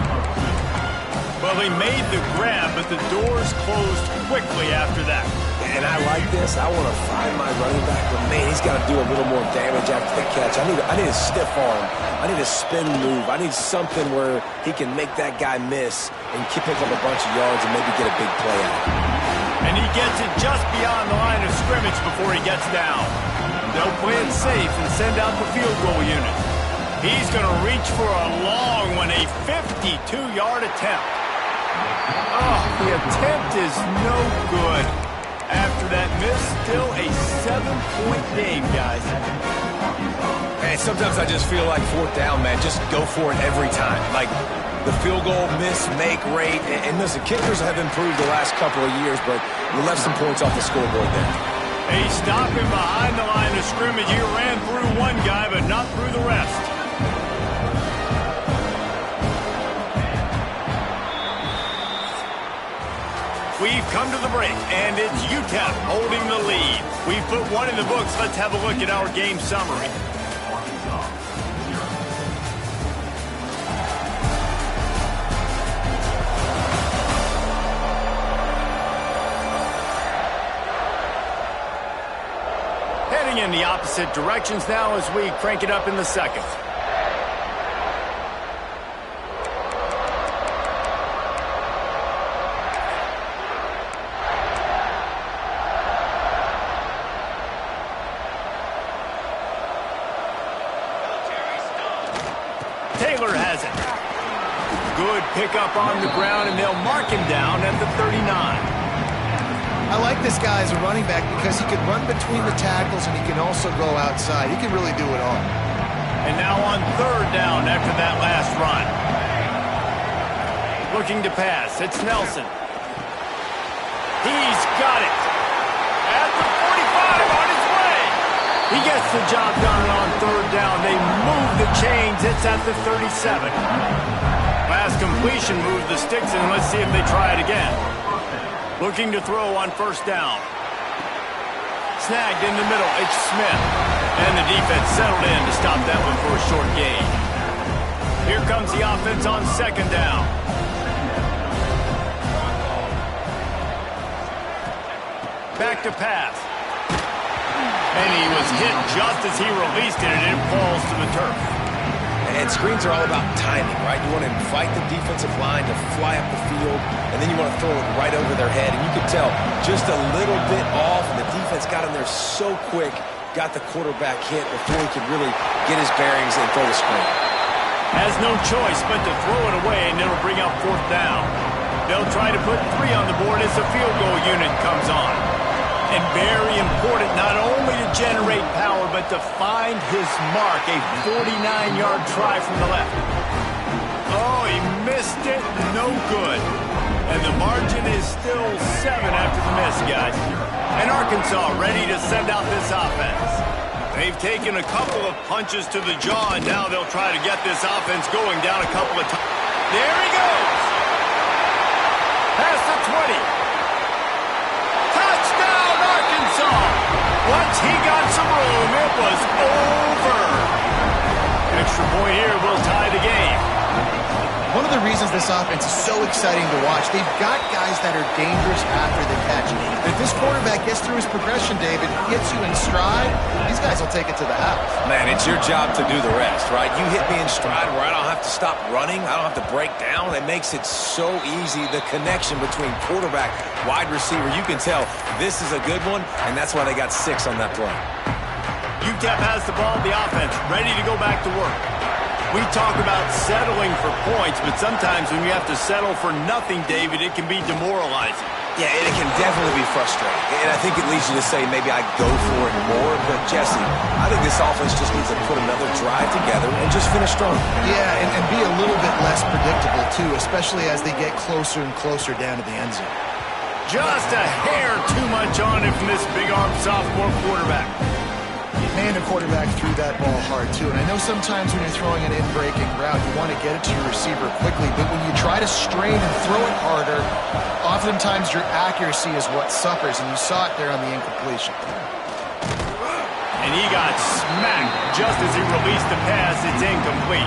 Well, he made the grab, but the doors closed quickly after that. And I like this. I want to find my running back, but, man, he's got to do a little more damage after the catch. I need a stiff arm. I need a spin move. I need something where he can make that guy miss and pick up a bunch of yards and maybe get a big play out. And he gets it just beyond the line of scrimmage before he gets down. They'll play it safe and send out the field goal unit. He's going to reach for a long one, a 52-yard attempt. Oh, the attempt is no good. After that miss, still a 7-point game, guys. And sometimes I just feel like 4th down, man. Just go for it every time. Like the field goal miss, make rate. And listen, kickers have improved the last couple of years, but you left some points off the scoreboard there. He's stopping behind the line of scrimmage. He ran through one guy, but not through the rest. We've come to the break, and it's UTEP holding the lead. We've put 1 in the books. Let's have a look at our game summary. Heading in the opposite directions now as we crank it up in the 2nd. Taylor has it. Good pickup on the ground, and they'll mark him down at the 39. I like this guy as a running back because he can run between the tackles and he can also go outside. He can really do it all. And now on 3rd down after that last run. Looking to pass. It's Nelson. He's got it. At the 45 on his way. He gets the job done on 3rd down. They move the chains. It's at the 37. Last completion moved the sticks in. Let's see if they try it again. Looking to throw on first down. Snagged in the middle. It's Smith. And the defense settled in to stop that one for a short gain. Here comes the offense on second down. Back to pass. And he was hit just as he released it, and it falls to the turf. And screens are all about timing, right? You want to invite the defensive line to fly up the field, and then you want to throw it right over their head. And you can tell just a little bit off, and the defense got in there so quick, got the quarterback hit before he could really get his bearings and throw the screen. Has no choice but to throw it away, and it'll bring up fourth down. They'll try to put 3 on the board as the field goal unit comes on. And very important not only to generate power, but to find his mark, a 49-yard try from the left. Oh, he missed it. No good. And the margin is still 7 after the miss, guys. And Arkansas ready to send out this offense. They've taken a couple of punches to the jaw, and now they'll try to get this offense going down a couple of times. There he goes. Past the 20. Once he got some room, it was over. Extra point here will tie the game. One of the reasons this offense is so exciting to watch, they've got guys that are dangerous after the catch. If this quarterback gets through his progression, David, gets you in stride, these guys will take it to the house. Man, it's your job to do the rest, right? You hit me in stride where I don't have to stop running. I don't have to break down. It makes it so easy. The connection between quarterback, wide receiver, you can tell this is a good one, and that's why they got 6 on that play. UTEP has the ball, the offense, ready to go back to work. We talk about settling for points, but sometimes when you have to settle for nothing, David, it can be demoralizing. Yeah, it can definitely be frustrating. And I think it leads you to say maybe I go for it more. But, Jesse, I think this offense just needs to put another drive together and just finish strong. Yeah, and be a little bit less predictable, too, especially as they get closer and closer down to the end zone. Just a hair too much on it from this big-arm sophomore quarterback. Man, the quarterback threw that ball hard, too. And I know sometimes when you're throwing an in-breaking route, you want to get it to your receiver quickly. But when you try to strain and throw it harder, oftentimes your accuracy is what suffers. And you saw it there on the incompletion. And he got smacked just as he released the pass. It's incomplete.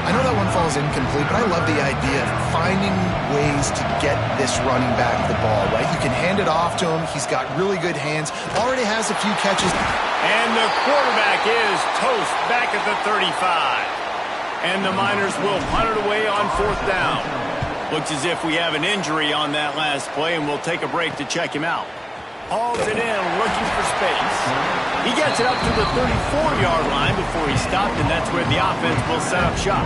I know that one falls incomplete, but I love the idea of finding ways to get this running back the ball, right? You can hand it off to him. He's got really good hands. Already has a few catches. And the quarterback is toast back at the 35. And the Miners will punt it away on fourth down. Looks as if we have an injury on that last play, and we'll take a break to check him out. Hauls it in, looking for space. He gets it up to the 34-yard line before he stopped, and that's where the offense will set up shop.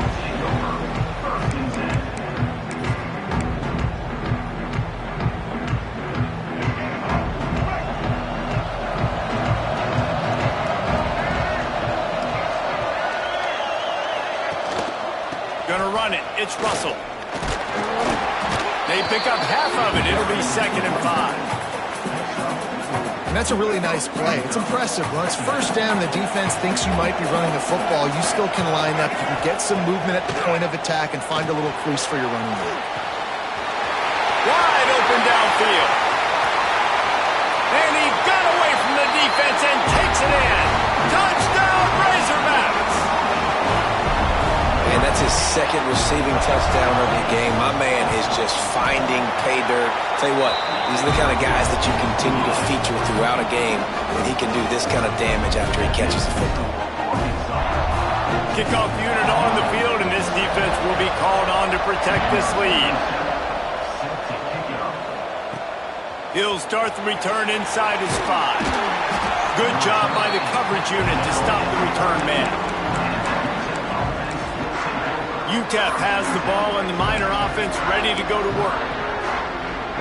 Gonna run it. It's Russell. They pick up half of it. It'll be 2nd and 5. And that's a really nice play. It's impressive. When it's first down, the defense thinks you might be running the football. You still can line up. You can get some movement at the point of attack and find a little crease for your running game. Wide open downfield. And he got away from the defense and takes it in. Touchdown, Razorbacks! And that's his 2nd receiving touchdown of the game. My man is just finding pay dirt. Tell you what, these are the kind of guys that you continue to feature throughout a game, and he can do this kind of damage after he catches the football. Kickoff unit on the field, and this defense will be called on to protect this lead. He'll start the return inside his 5. Good job by the coverage unit to stop the return man. UTEP has the ball and the Miner offense ready to go to work.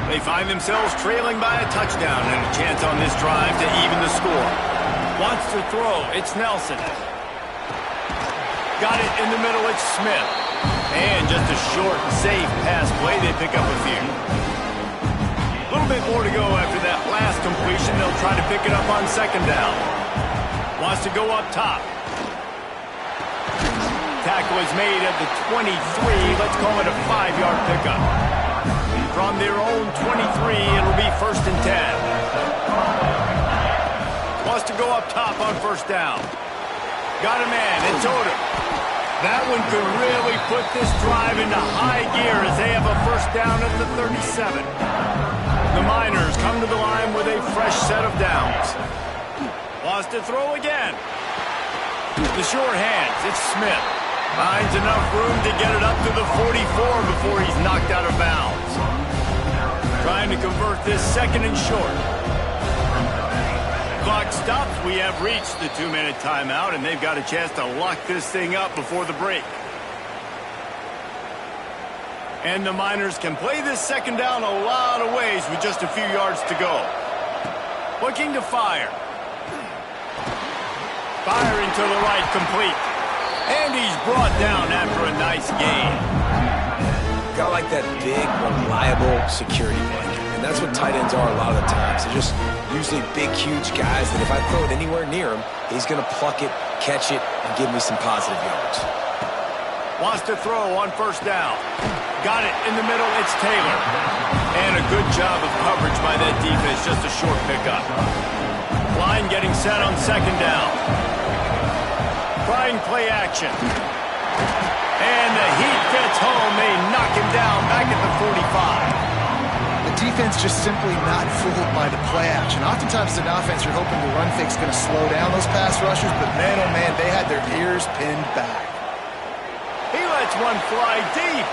They find themselves trailing by a touchdown and a chance on this drive to even the score. Wants to throw. It's Nelson. Got it in the middle. It's Smith. And just a short, safe pass play. They pick up a few. A little bit more to go after that last completion. They'll try to pick it up on 2nd down. Wants to go up top. tackle is made at the 23. Let's call it a 5-yard pickup. From their own 23, it'll be 1st and 10. Wants to go up top on 1st down. Got a man, it's Odom. That one could really put this drive into high gear as they have a 1st down at the 37. The Miners come to the line with a fresh set of downs. Wants to throw again. The short hands, it's Smith. Finds enough room to get it up to the 44 before he's knocked out of bounds. Trying to convert this 2nd and short. Clock stops. We have reached the 2-minute timeout, and they've got a chance to lock this thing up before the break. And the Miners can play this 2nd down a lot of ways with just a few yards to go. Looking to fire. Firing to the right, complete. And he's brought down after a nice gain. Got like that big, reliable security blanket. And that's what tight ends are a lot of the times. They're just usually big, huge guys that if I throw it anywhere near him, he's going to pluck it, catch it, and give me some positive yards. Wants to throw on 1st down. Got it in the middle, it's Taylor. And a good job of coverage by that defense, just a short pickup. Line getting set on 2nd down. Trying play action. And the heat gets home. They knock him down back at the 45. The defense just simply not fooled by the play action. Oftentimes an offense, you're hoping the run fake's going to slow down those pass rushers, but man, oh man, they had their ears pinned back. He lets one fly deep.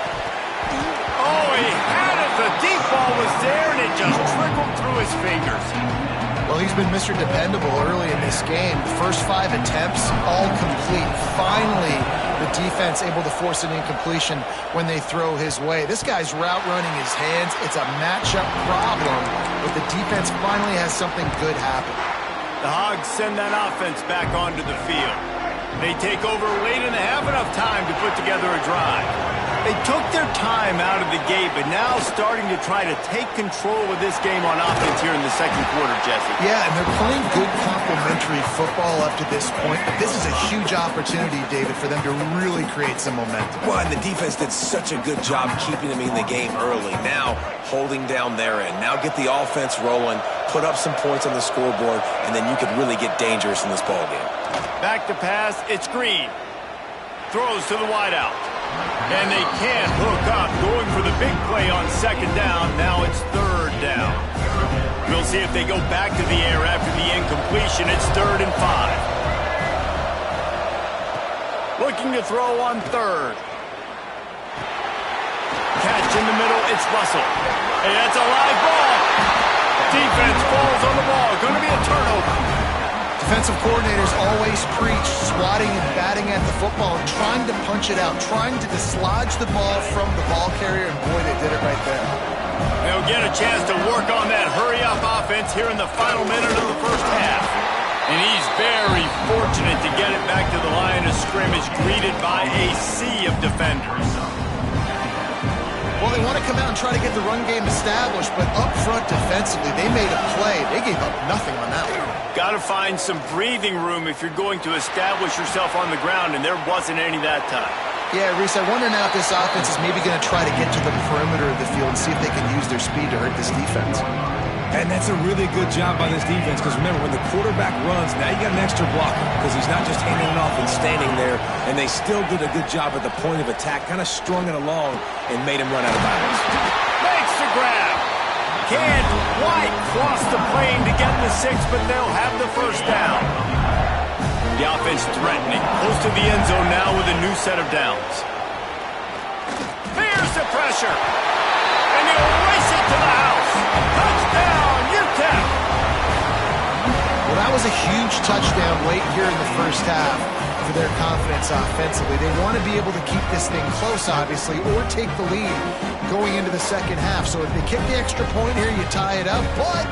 Oh, he had it. The deep ball was there, and it just trickled through his fingers. Well, he's been Mr. Dependable early in this game. The first 5 attempts, all complete. Finally, the defense able to force an incompletion when they throw his way. This guy's route running his hands. It's a matchup problem, but the defense finally has something good happen. The Hogs send that offense back onto the field. They take over late and have enough time to put together a drive. They took their time out of the gate, but now starting to try to take control of this game on offense here in the 2nd quarter, Jesse. Yeah, and they're playing good complementary football up to this point, but this is a huge opportunity, David, for them to really create some momentum. Well, and the defense did such a good job keeping them in the game early. Now, holding down their end. Now get the offense rolling, put up some points on the scoreboard, and then you could really get dangerous in this ballgame. Back to pass, it's Green. Throws to the wideout. And they can't hook up, going for the big play on 2nd down. Now it's 3rd down. We'll see if they go back to the air after the incompletion. It's 3rd and 5. Looking to throw on 3rd. Catch in the middle, it's Russell. Hey, that's a live ball. Defense falls on the ball. Going to be a turnover. Defensive coordinators always preach swatting and batting at the football and trying to punch it out, trying to dislodge the ball from the ball carrier, and boy, they did it right there. They'll get a chance to work on that hurry-up offense here in the final minute of the 1st half. And he's very fortunate to get it back to the line of scrimmage, greeted by a sea of defenders. Well, they want to come out and try to get the run game established, but up front defensively, they made a play. They gave up nothing on that one. Got to find some breathing room if you're going to establish yourself on the ground, and there wasn't any that time. Yeah, Reese, I wonder now if this offense is maybe going to try to get to the perimeter of the field and see if they can use their speed to hurt this defense. And that's a really good job by this defense, because remember, when the quarterback runs, now you got an extra blocker, because he's not just handing it off and standing there, and they still did a good job at the point of attack, kind of strung it along and made him run out of bounds. Makes the grab. Can't quite cross the plane to get the 6, but they'll have the 1st down. The offense threatening, close to the end zone now with a new set of downs. Here's the pressure. And he'll race it to the house. Touchdown, UTEP. Well, that was a huge touchdown late here in the 1st half for their confidence offensively. They want to be able to keep this thing close, obviously, or take the lead going into the 2nd half. So if they kick the extra point here, you tie it up. But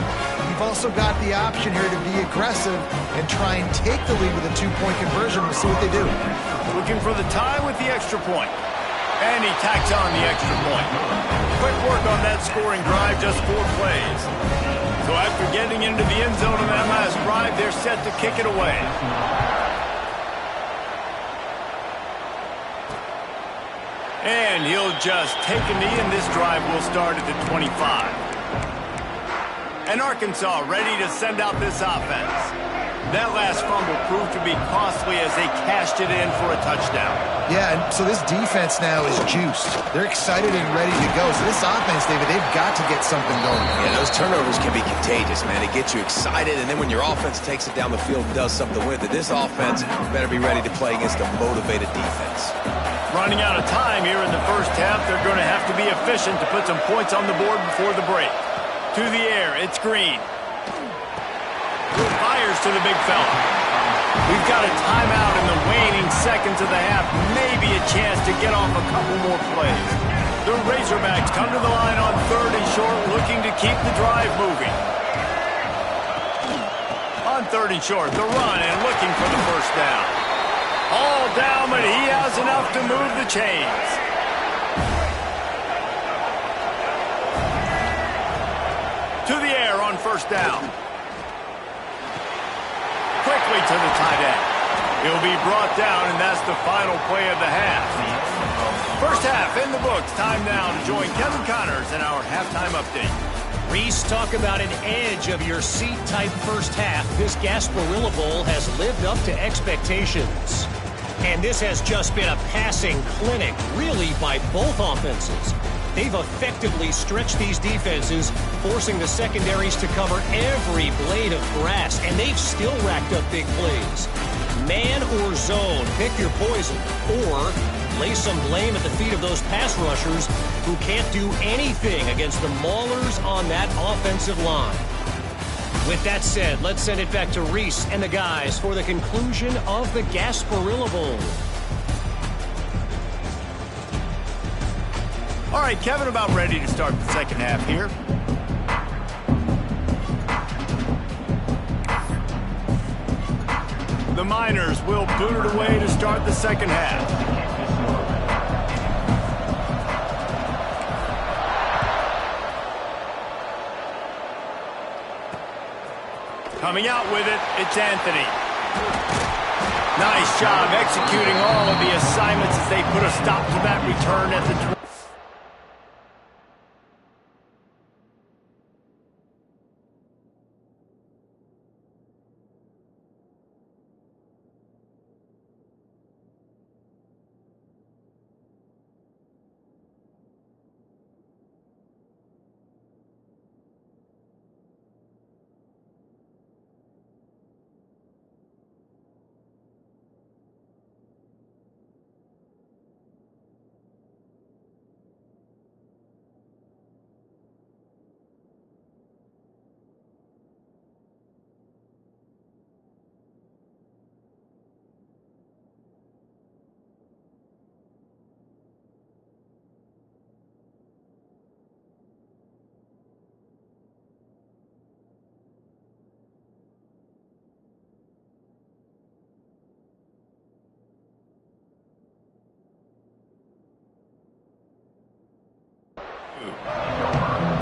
you've also got the option here to be aggressive and try and take the lead with a 2-point conversion. We'll see what they do. Looking for the tie with the extra point. And he tacks on the extra point. Quick work on that scoring drive, just 4 plays. So after getting into the end zone on that last drive, they're set to kick it away. And he'll just take a knee, and this drive will start at the 25. And Arkansas ready to send out this offense. That last fumble proved to be costly as they cashed it in for a touchdown. Yeah, and so this defense now is juiced. They're excited and ready to go. So this offense, David, they've got to get something going. Yeah, those turnovers can be contagious, man. It gets you excited, and then when your offense takes it down the field and does something with it, this offense better be ready to play against a motivated defense. Running out of time here in the first half, they're going to have to be efficient to put some points on the board before the break. To the air, it's Green. Fires to the big fella. We've got a timeout in the waning seconds of the half. Maybe a chance to get off a couple more plays. The Razorbacks come to the line on 3rd and short, looking to keep the drive moving. On 3rd and short, the run and looking for the first down. All down, but he has enough to move the chains. To the air on 1st down. Quickly to the tight end. He'll be brought down, and that's the final play of the half. First half in the books. Time now to join Kevin Connors in our halftime update. Reese, talk about an edge of your seat-type first half. This Gasparilla Bowl has lived up to expectations. And this has just been a passing clinic, really, by both offenses. They've effectively stretched these defenses, forcing the secondaries to cover every blade of grass, and they've still racked up big plays. Man or zone, pick your poison, or lay some blame at the feet of those pass rushers who can't do anything against the maulers on that offensive line. With that said, let's send it back to Reese and the guys for the conclusion of the Gasparilla Bowl. All right, Kevin, about ready to start the second half here. The Miners will boot it away to start the second half. Coming out with it, it's Anthony. Nice job executing all of the assignments as they put a stop to that return at the 20.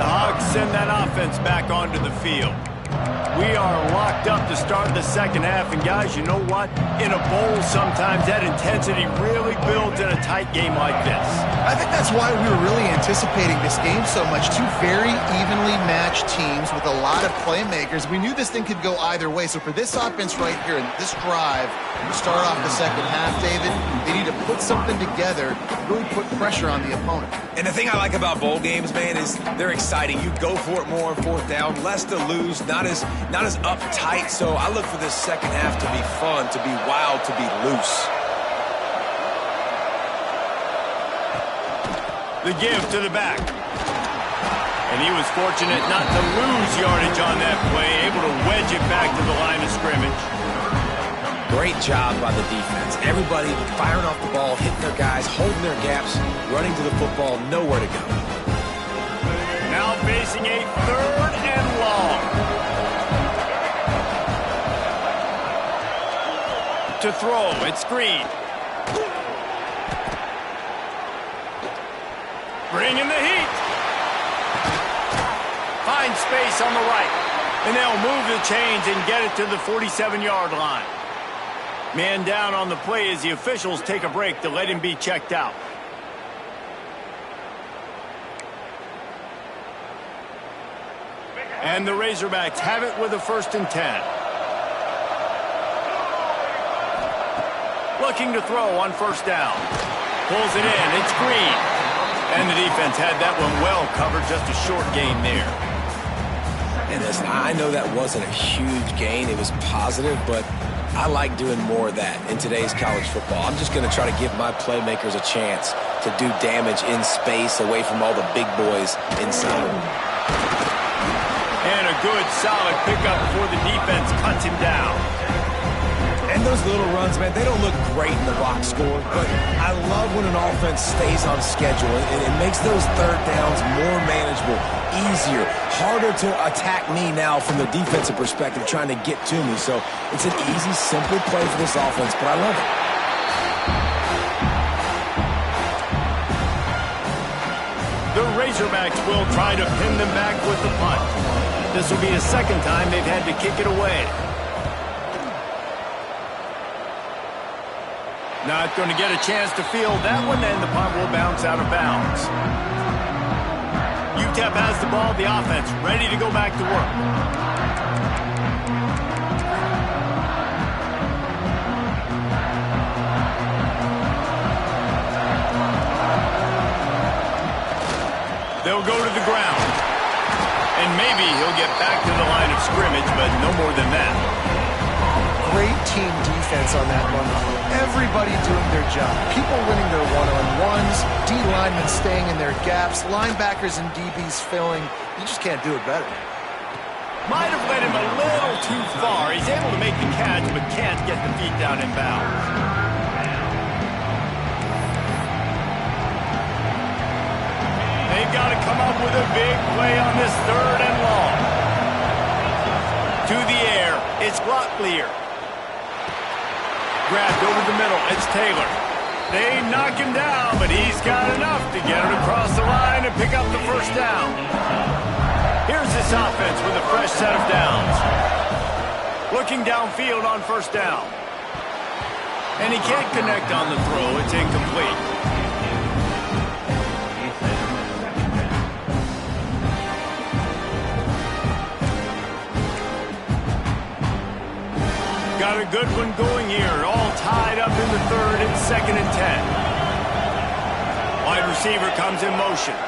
The Hogs send that offense back onto the field. We are locked up to start the second half, and guys, you know what? In a bowl, sometimes that intensity really builds in a tight game like this. I think that's why we were really anticipating this game so much. Two very evenly matched teams with a lot of playmakers. We knew this thing could go either way. So for this offense right here, this drive, to start off the second half, David, they need to put something together, really put pressure on the opponent. And the thing I like about bowl games, man, is they're exciting. You go for it more on 4th down, less to lose, not as uptight. So I look for this second half to be fun, to be wild, to be loose. The give to the back. And he was fortunate not to lose yardage on that play, able to wedge it back to the line of scrimmage. Great job by the defense. Everybody firing off the ball, hitting their guys, holding their gaps, running to the football, nowhere to go. Now facing a 3rd and long. To throw, it's Green. Bringing the heat. Finds space on the right. And they'll move the chains and get it to the 47-yard line. Man down on the play as the officials take a break to let him be checked out. And the Razorbacks have it with a 1st and 10. Looking to throw on 1st down. Pulls it in. It's Green. And the defense had that one well covered. Just a short gain there. And listen, I know that wasn't a huge gain. It was positive, but I like doing more of that in today's college football. I'm just going to try to give my playmakers a chance to do damage in space away from all the big boys inside. And a good, solid pickup before the defense cuts him down. And those little runs, man, they don't look great in the box score, but I love when an offense stays on schedule. It makes those 3rd downs more manageable, easier, harder to attack me now from the defensive perspective trying to get to me. So it's an easy, simple play for this offense, but I love it. The Razorbacks will try to pin them back with the punt. This will be the 2nd time they've had to kick it away. Not going to get a chance to field that one, and the punt will bounce out of bounds. UTEP has the ball, the offense ready to go back to work. They'll go to the ground. And maybe he'll get back to the line of scrimmage, but no more than that. Great team defense on that one. Everybody doing their job. People winning their one-on-ones, D-linemen staying in their gaps, linebackers and DBs filling. You just can't do it better. Might have led him a little too far. He's able to make the catch, but can't get the feet down in bounds. They've got to come up with a big play on this 3rd and long. To the air, it's Locklear. Grabbed over the middle, it's Taylor. They knock him down, but he's got enough to get it across the line and pick up the 1st down. Here's this offense with a fresh set of downs. Looking downfield on 1st down. And he can't connect on the throw, it's incomplete. Got a good one going here, all tied up in the 3rd and 2nd and 10. Wide receiver comes in motion.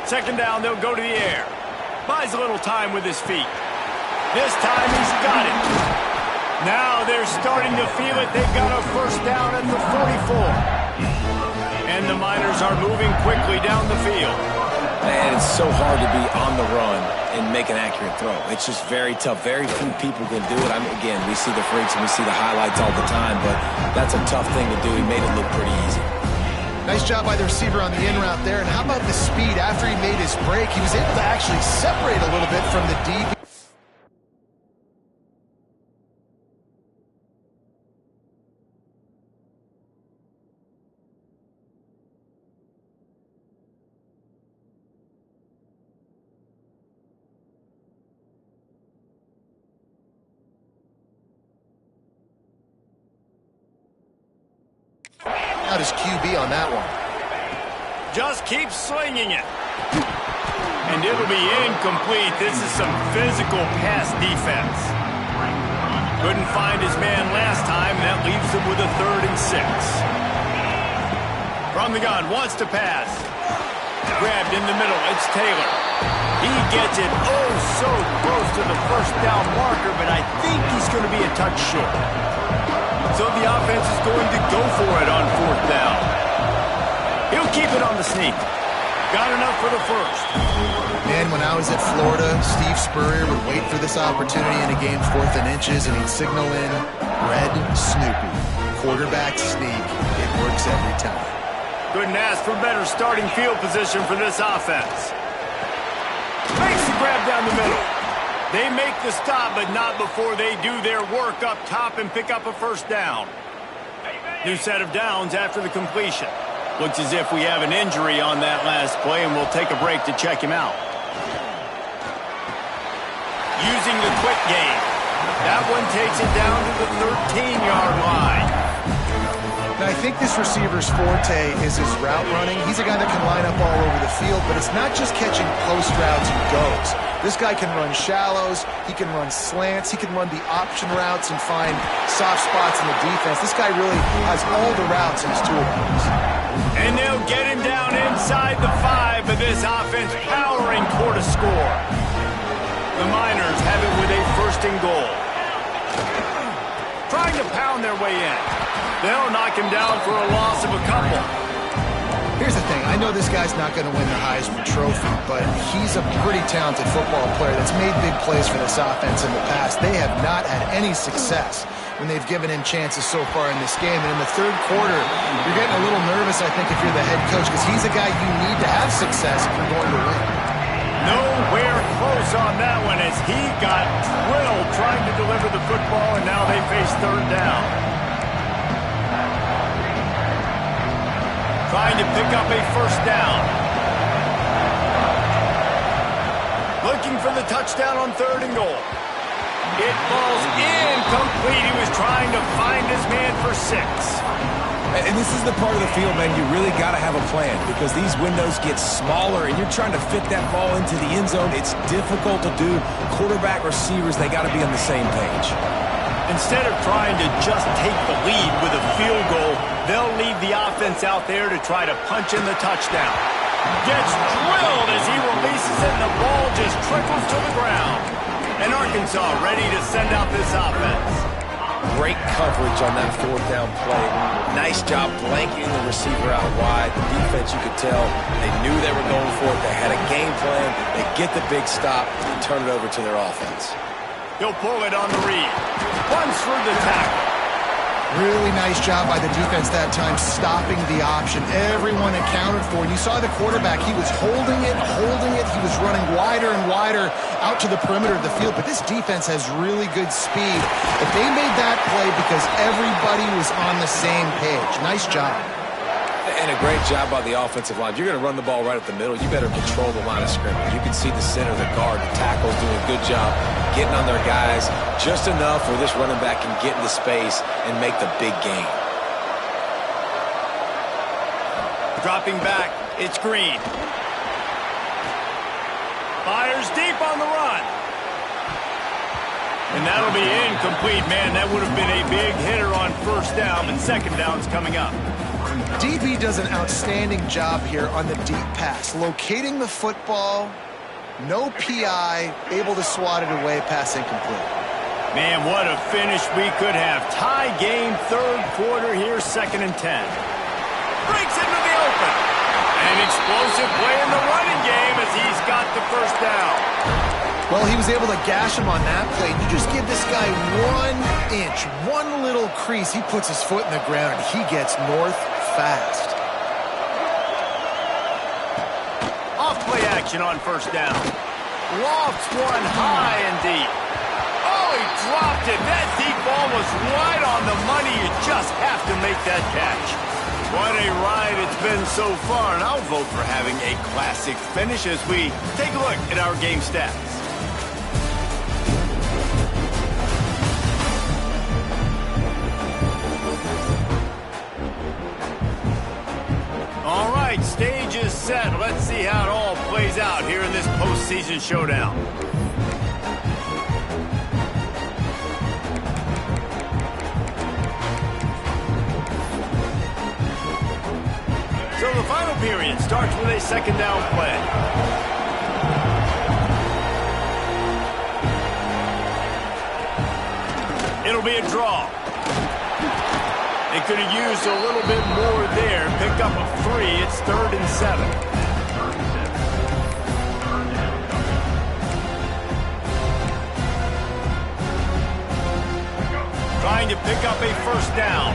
2nd down, they'll go to the air. Buys a little time with his feet. This time he's got it. Now they're starting to feel it. They've got a 1st down at the 44. And the Miners are moving quickly down the field. Man, it's so hard to be on the run and make an accurate throw. It's just very tough. Very few people can do it. Again, we see the freaks and we see the highlights all the time, but that's a tough thing to do. He made it look pretty easy. Nice job by the receiver on the in route there. And how about the speed after he made his break? He was able to actually separate a little bit from the DB. Out his QB on that one. Just keep slinging it. And it'll be incomplete. This is some physical pass defense. Couldn't find his man last time. That leaves him with a 3rd and 6. From the gun, wants to pass. Grabbed in the middle, it's Taylor. He gets it so close to the 1st down marker, but I think he's going to be a touch short. So the offense is going to go for it on 4th down. He'll keep it on the sneak. Got enough for the 1st. Man, when I was at Florida, Steve Spurrier would wait for this opportunity in a game's 4th and inches, and he'd signal in Red Snoopy. Quarterback sneak. It works every time. Couldn't ask for better starting field position for this offense. Makes the grab down the middle. They make the stop, but not before they do their work up top and pick up a 1st down. New set of downs after the completion. Looks as if we have an injury on that last play, and we'll take a break to check him out. Using the quick game. That one takes it down to the 13-yard line. Now, I think this receiver's forte is his route running. He's a guy that can line up all over the field, but it's not just catching post routes and goes. This guy can run shallows, he can run slants, he can run the option routes and find soft spots in the defense. This guy really has all the routes in his toolbox. And they'll get him down inside the 5, but this offense powering toward a score. The Miners have it with a 1st and goal. Trying to pound their way in. They'll knock him down for a loss of a couple. Here's the thing. I know this guy's not going to win the Heisman Trophy, but he's a pretty talented football player that's made big plays for this offense in the past. They have not had any success when they've given him chances so far in this game. And in the 3rd quarter, you're getting a little nervous, I think, if you're the head coach, because he's a guy you need to have success if you're going to win. Nowhere close on that one as he got drilled trying to deliver the football, and now they face 3rd down. Trying to pick up a 1st down. Looking for the touchdown on 3rd and goal. It falls incomplete. He was trying to find his man for 6. And this is the part of the field, man, you really got to have a plan because these windows get smaller and you're trying to fit that ball into the end zone. It's difficult to do. Quarterback, receivers, they got to be on the same page. Instead of trying to just take the lead with a field goal, they'll leave the offense out there to try to punch in the touchdown. Gets drilled as he releases it, and the ball just trickles to the ground. And Arkansas ready to send out this offense. Great coverage on that 4th down play. Nice job blanketing the receiver out wide. The defense, you could tell, they knew they were going for it. They had a game plan. They get the big stop and turn it over to their offense. He'll pull it on the read. Runs through the tackle. Really nice job by the defense that time, stopping the option. Everyone accounted for. And you saw the quarterback. He was holding it. He was running wider and wider out to the perimeter of the field. But this defense has really good speed. But they made that play because everybody was on the same page. Nice job. And a great job by the offensive line. If you're going to run the ball right at the middle, you better control the line of scrimmage. You can see the center, the guard, the tackles doing a good job getting on their guys just enough where this running back can get into space and make the big gain. Dropping back, it's Green. Fires deep on the run. And that'll be incomplete, man. That would have been a big hitter on 1st down, and 2nd down's coming up. DB does an outstanding job here on the deep pass. Locating the football, no PI, able to swat it away, pass incomplete. Man, what a finish we could have. Tie game, 3rd quarter here, 2nd and 10. Breaks into the open. An explosive play in the running game as he's got the 1st down. Well, he was able to gash him on that play. You just give this guy 1 inch, one little crease. He puts his foot in the ground, and he gets north fast. Off-play action on 1st down. Lofts one high and deep. Oh, he dropped it. That deep ball was right on the money. You just have to make that catch. What a ride it's been so far, and I'll vote for having a classic finish as we take a look at our game stats. All right, stage is set. Let's see how it all plays out here in this postseason showdown. So the final period starts with a 2nd down play. It'll be a draw. They could have used a little bit more there. Pick up a 3. It's 3rd and 7. Trying to pick up a 1st down.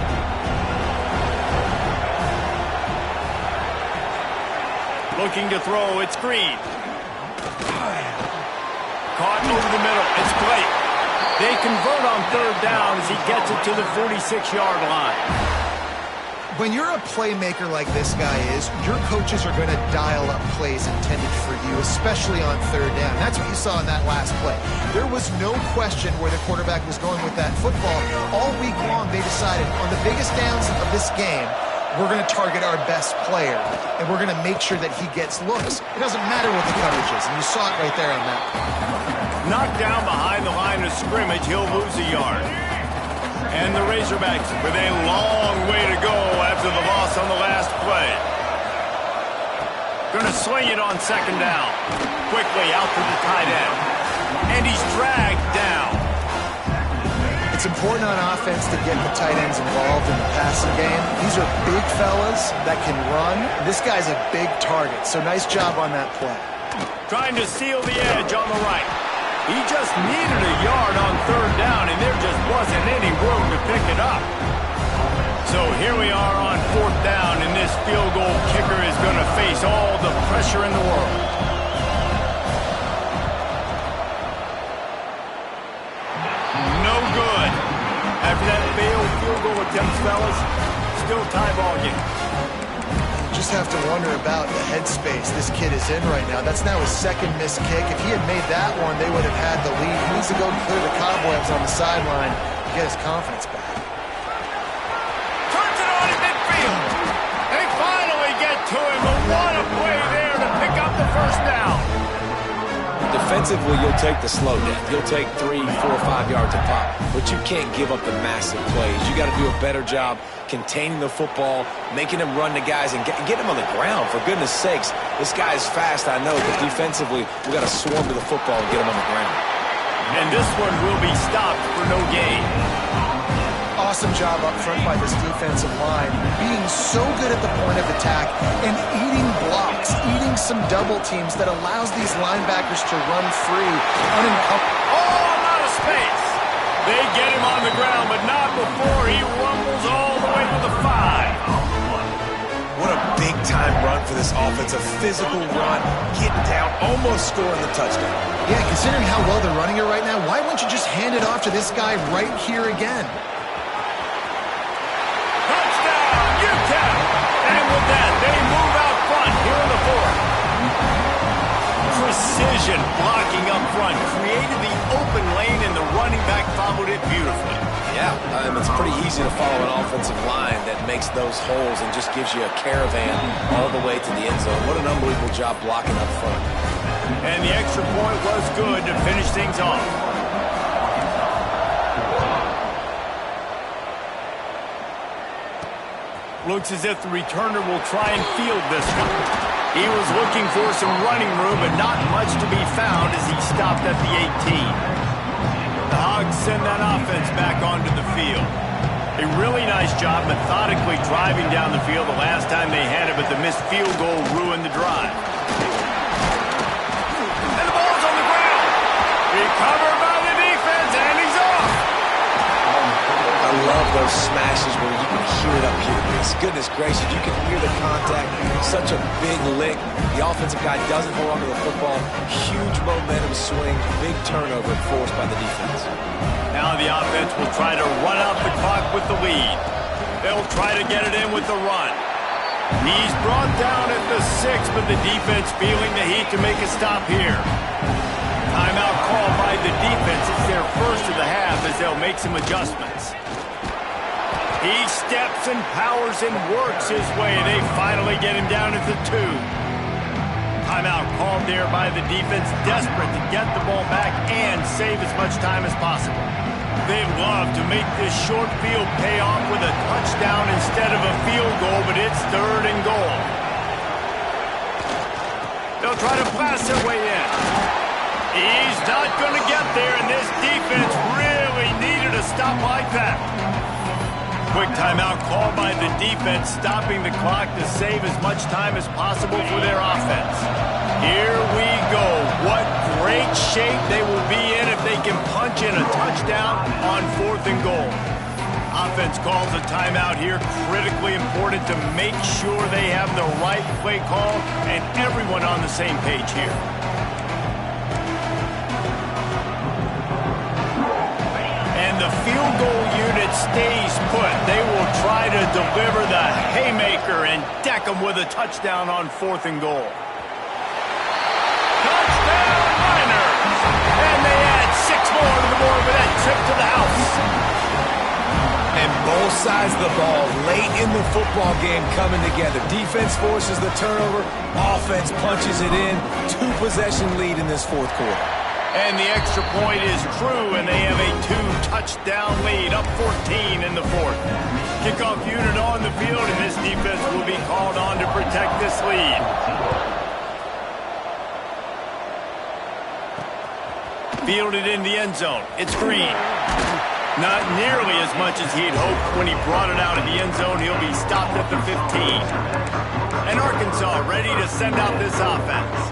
Looking to throw. It's Green. Caught over the middle. It's Blake. They convert on 3rd down as he gets it to the 46-yard line. When you're a playmaker like this guy is, your coaches are going to dial up plays intended for you, especially on 3rd down. That's what you saw in that last play. There was no question where the quarterback was going with that football. All week long, they decided on the biggest downs of this game, we're going to target our best player, and we're going to make sure that he gets looks. It doesn't matter what the coverage is, and you saw it right there on that. Knocked down behind the line of scrimmage, he'll lose a yard. And the Razorbacks with a long way to go after the loss on the last play. Going to swing it on second down. Quickly out to the tight end. And he's dragged down. It's important on offense to get the tight ends involved in the passing game. These are big fellas that can run. This guy's a big target, so nice job on that play. Trying to seal the edge on the right. He just needed a yard on third down, and there just wasn't any room to pick it up. So here we are on fourth down, and this field goal kicker is going to face all the pressure in the world. No good. After that failed field goal attempt, fellas, still tie ball game. Just have to wonder about the headspace this kid is in right now. That's now his second missed kick. If he had made that one, they would have had the lead. He needs to go clear the cobwebs on the sideline to get his confidence back. Turns it on in midfield. They finally get to him, but what a play there to pick up the first down. Defensively, you'll take the slow down. You'll take 3, 4, 5 yards a pop, but you can't give up the massive plays. You got to do a better job containing the football, making him run to guys, and get him on the ground. For goodness sakes, this guy is fast, I know, but defensively, we got to swarm to the football and get him on the ground. And this one will be stopped for no gain. Awesome job up front by this defensive line, being so good at the point of attack and eating blocks, eating some double teams that allows these linebackers to run free unencumbered. Oh, out of space. They get him on the ground, but not before he rumbles all the way to the 5. What a big-time run for this offense, a physical run, getting down, almost scoring the touchdown. Yeah, considering how well they're running it right now, why wouldn't you just hand it off to this guy right here again? Touchdown, UTEP! And with that, they move out front here in the fourth. Precision blocking up front created the open lane, and the running back followed it beautifully. Yeah, it's pretty easy to follow an offensive line that makes those holes and just gives you a caravan all the way to the end zone. What an unbelievable job blocking up front. And the extra point was good to finish things off. Looks as if the returner will try and field this one. He was looking for some running room, but not much to be found as he stopped at the 18. The Hogs send that offense back onto the field. A really nice job methodically driving down the field the last time they had it, but the missed field goal ruined the drive. And the ball's on the ground. Recovered by the defense, and he's off. I love those smashes where you can hear it up here. Goodness gracious, you can hear the contact. Such a big lick. The offensive guy doesn't hold on to the football. Huge momentum swing. Big turnover forced by the defense. Now the offense will try to run out the clock with the lead. They'll try to get it in with the run. He's brought down at the 6, but the defense feeling the heat to make a stop here. Timeout called by the defense. It's their first of the half as they'll make some adjustments. He steps and powers and works his way. They finally get him down at the 2. Timeout called there by the defense, desperate to get the ball back and save as much time as possible. They'd love to make this short field pay off with a touchdown instead of a field goal, but it's 3rd and goal. They'll try to blast their way in. He's not going to get there, and this defense really needed a stop like that. Quick timeout called by the defense, stopping the clock to save as much time as possible for their offense. Here we go. What great shape they will be in if they can punch in a touchdown on 4th and goal. Offense calls a timeout here. Critically important to make sure they have the right play call and everyone on the same page here. And the field goal unit stays put. They will try to deliver the haymaker and deck them with a touchdown on 4th and goal. Touchdown Niners! And they add 6 more to the board with that trip to the house. And Both sides of the ball late in the football game coming together. Defense forces the turnover. Offense punches it in. 2-possession lead in this fourth quarter. And the extra point is true, and they have a 2-touchdown lead, up 14 in the fourth. Kickoff unit on the field, and this defense will be called on to protect this lead. Fielded in the end zone. It's Green. Not nearly as much as he'd hoped when he brought it out of the end zone. He'll be stopped at the 15. And Arkansas ready to send out this offense.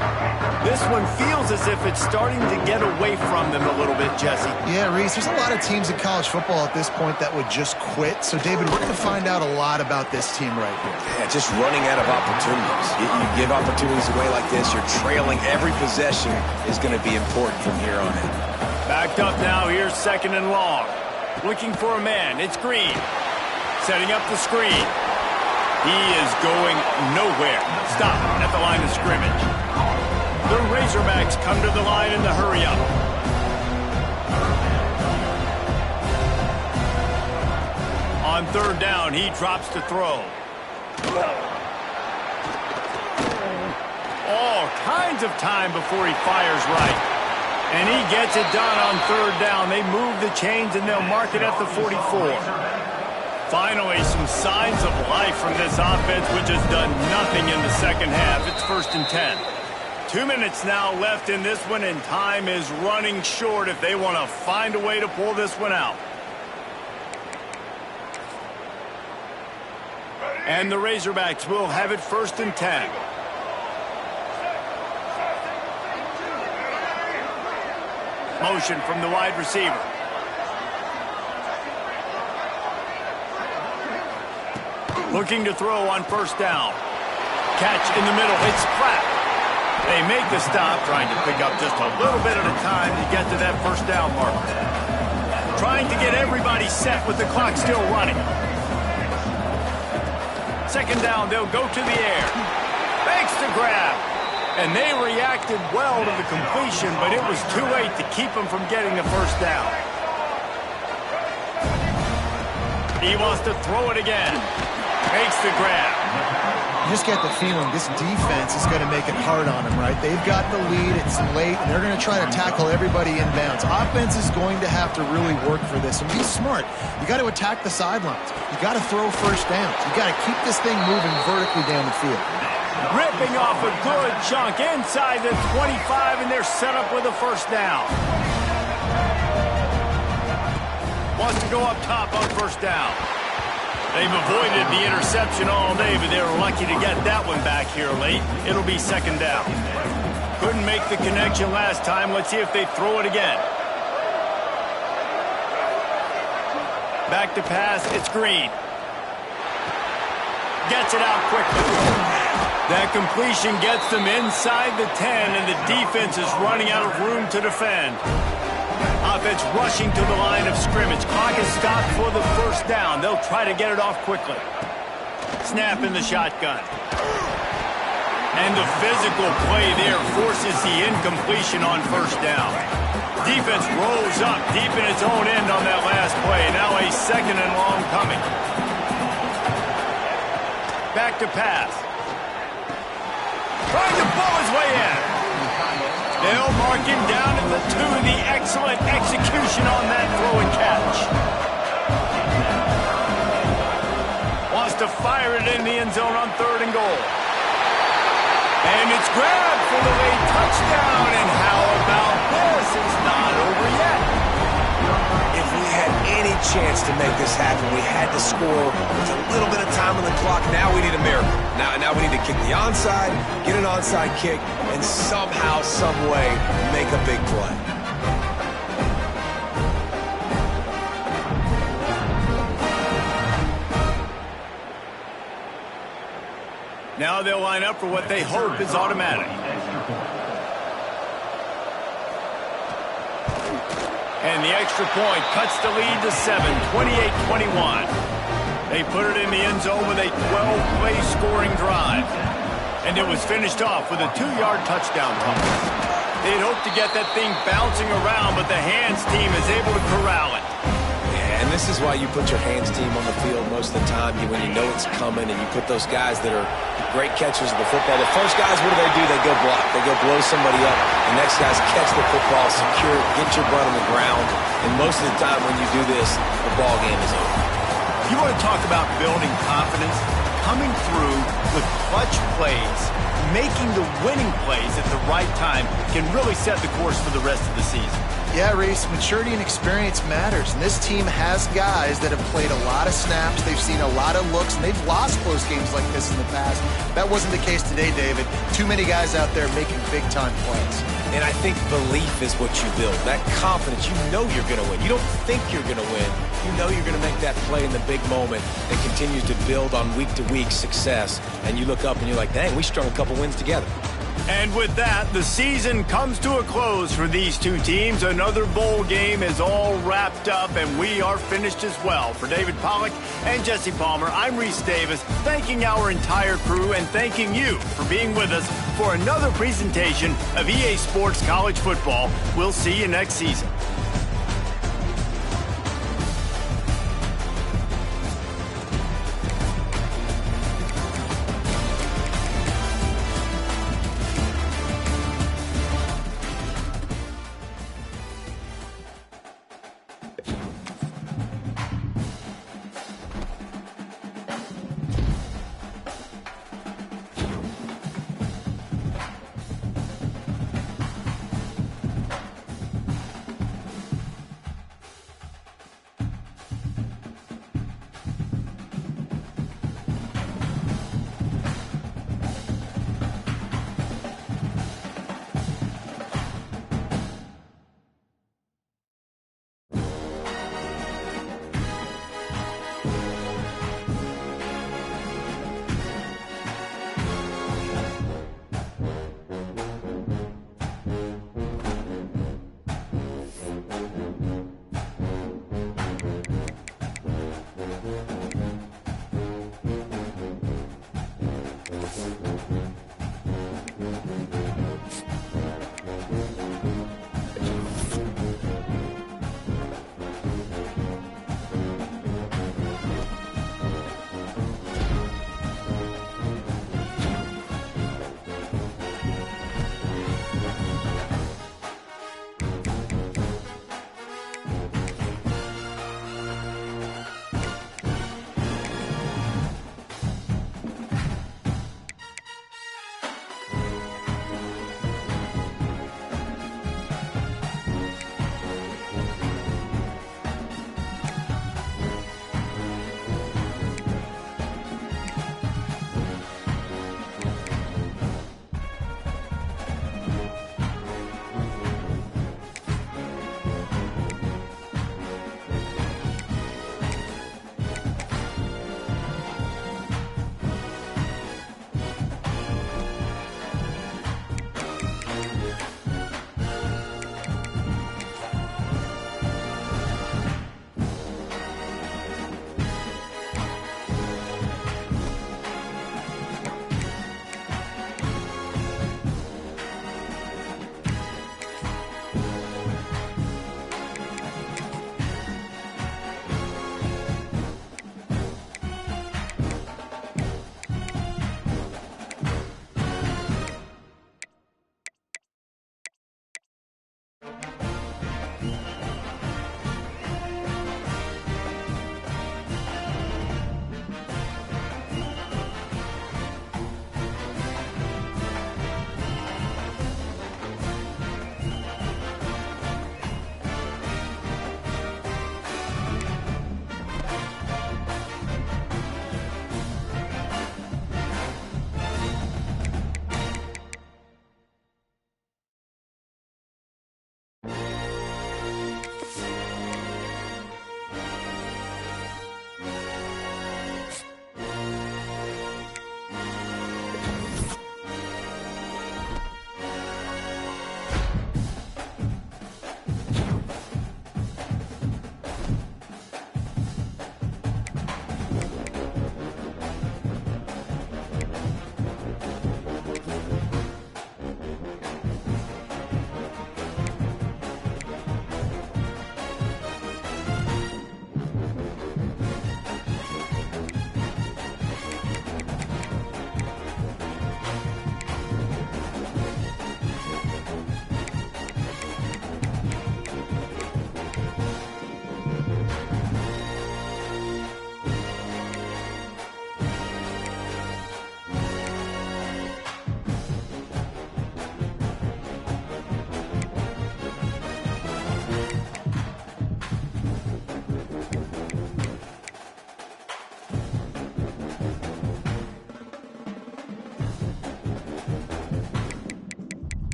This one feels as if it's starting to get away from them a little bit, Jesse. Yeah, Reese, there's a lot of teams in college football at this point that would just quit. So, David, we're going to find out a lot about this team right here. Yeah, just running out of opportunities. You give opportunities away like this, you're trailing. Every possession is going to be important from here on in. Backed up now, here's 2nd and long. Looking for a man, it's Green. Setting up the screen. He is going nowhere. Stop at the line of scrimmage. The Razorbacks come to the line in the hurry-up. On 3rd down, he drops to throw. All kinds of time before he fires right. And he gets it done on 3rd down. They move the chains, and they'll mark it at the 44. Finally, some signs of life from this offense, which has done nothing in the second half. It's 1st and 10. 2 minutes now left in this one, and time is running short if they want to find a way to pull this one out. And the Razorbacks will have it 1st and 10. Motion from the wide receiver. Looking to throw on 1st down. Catch in the middle. It's flat. They make the stop, trying to pick up just a little bit at a time to get to that 1st down marker. Trying to get everybody set with the clock still running. 2nd down, they'll go to the air. Makes the grab. And they reacted well to the completion, but it was too late to keep them from getting the 1st down. He wants to throw it again. Makes the grab. You just get the feeling this defense is going to make it hard on them, right? They've got the lead, it's late, and they're going to try to tackle everybody inbounds. Offense is going to have to really work for this, and be smart. You got to attack the sidelines. You got to throw 1st downs. You got to keep this thing moving vertically down the field. Ripping off a good chunk inside the 25, and they're set up with a 1st down. Wants to go up top on 1st down. They've avoided the interception all day, but they were lucky to get that one back here late. It'll be 2nd down. Couldn't make the connection last time. Let's see if they throw it again. Back to pass. It's Green. Gets it out quickly. That completion gets them inside the 10, and the defense is running out of room to defend. Offense rushing to the line of scrimmage. Clock is stopped for the 1st down. They'll try to get it off quickly. Snap in the shotgun. And the physical play there forces the incompletion on 1st down. Defense rolls up deep in its own end on that last play. Now a 2nd and long coming. Back to pass. Trying to pull his way in. They'll mark him down at the 2. The excellent execution on that throw and catch. Wants to fire it in the end zone on 3rd and goal. And it's grabbed for the late touchdown. And how about this? It's not over yet. If we had any chance to make this happen, we had to score. There's a little bit of time on the clock. Now we need a miracle. Now we need to kick the onside, get an onside kick, and somehow, some way, make a big play. Now they'll line up for what they hope is automatic. And the extra point cuts the lead to 7, 28-21. They put it in the end zone with a 12-play scoring drive. And it was finished off with a 2-yard touchdown toss. They'd hoped to get that thing bouncing around, but the Hands team is able to corral it. And And this is why you put your hands team on the field most of the time when you know it's coming, and you put those guys that are great catchers of the football. The first guys, what do? They go block. They go blow somebody up. The next guys catch the football, secure it, get your butt on the ground. And most of the time when you do this, the ball game is over. You want to talk about building confidence? Coming through with clutch plays, making the winning plays at the right time can really set the course for the rest of the season. Yeah, Reese, maturity and experience matters, and this team has guys that have played a lot of snaps, they've seen a lot of looks, and they've lost close games like this in the past. That wasn't the case today, David. Too many guys out there making big-time plays. And I think belief is what you build. That confidence, you know you're going to win. You don't think you're going to win. You know you're going to make that play in the big moment that continues to build on week-to-week success. And you look up and you're like, dang, we strung a couple wins together. And with that, the season comes to a close for these two teams. Another bowl game is all wrapped up, and we are finished as well. For David Pollack and Jesse Palmer, I'm Reese Davis, thanking our entire crew and thanking you for being with us for another presentation of EA Sports College Football. We'll see you next season.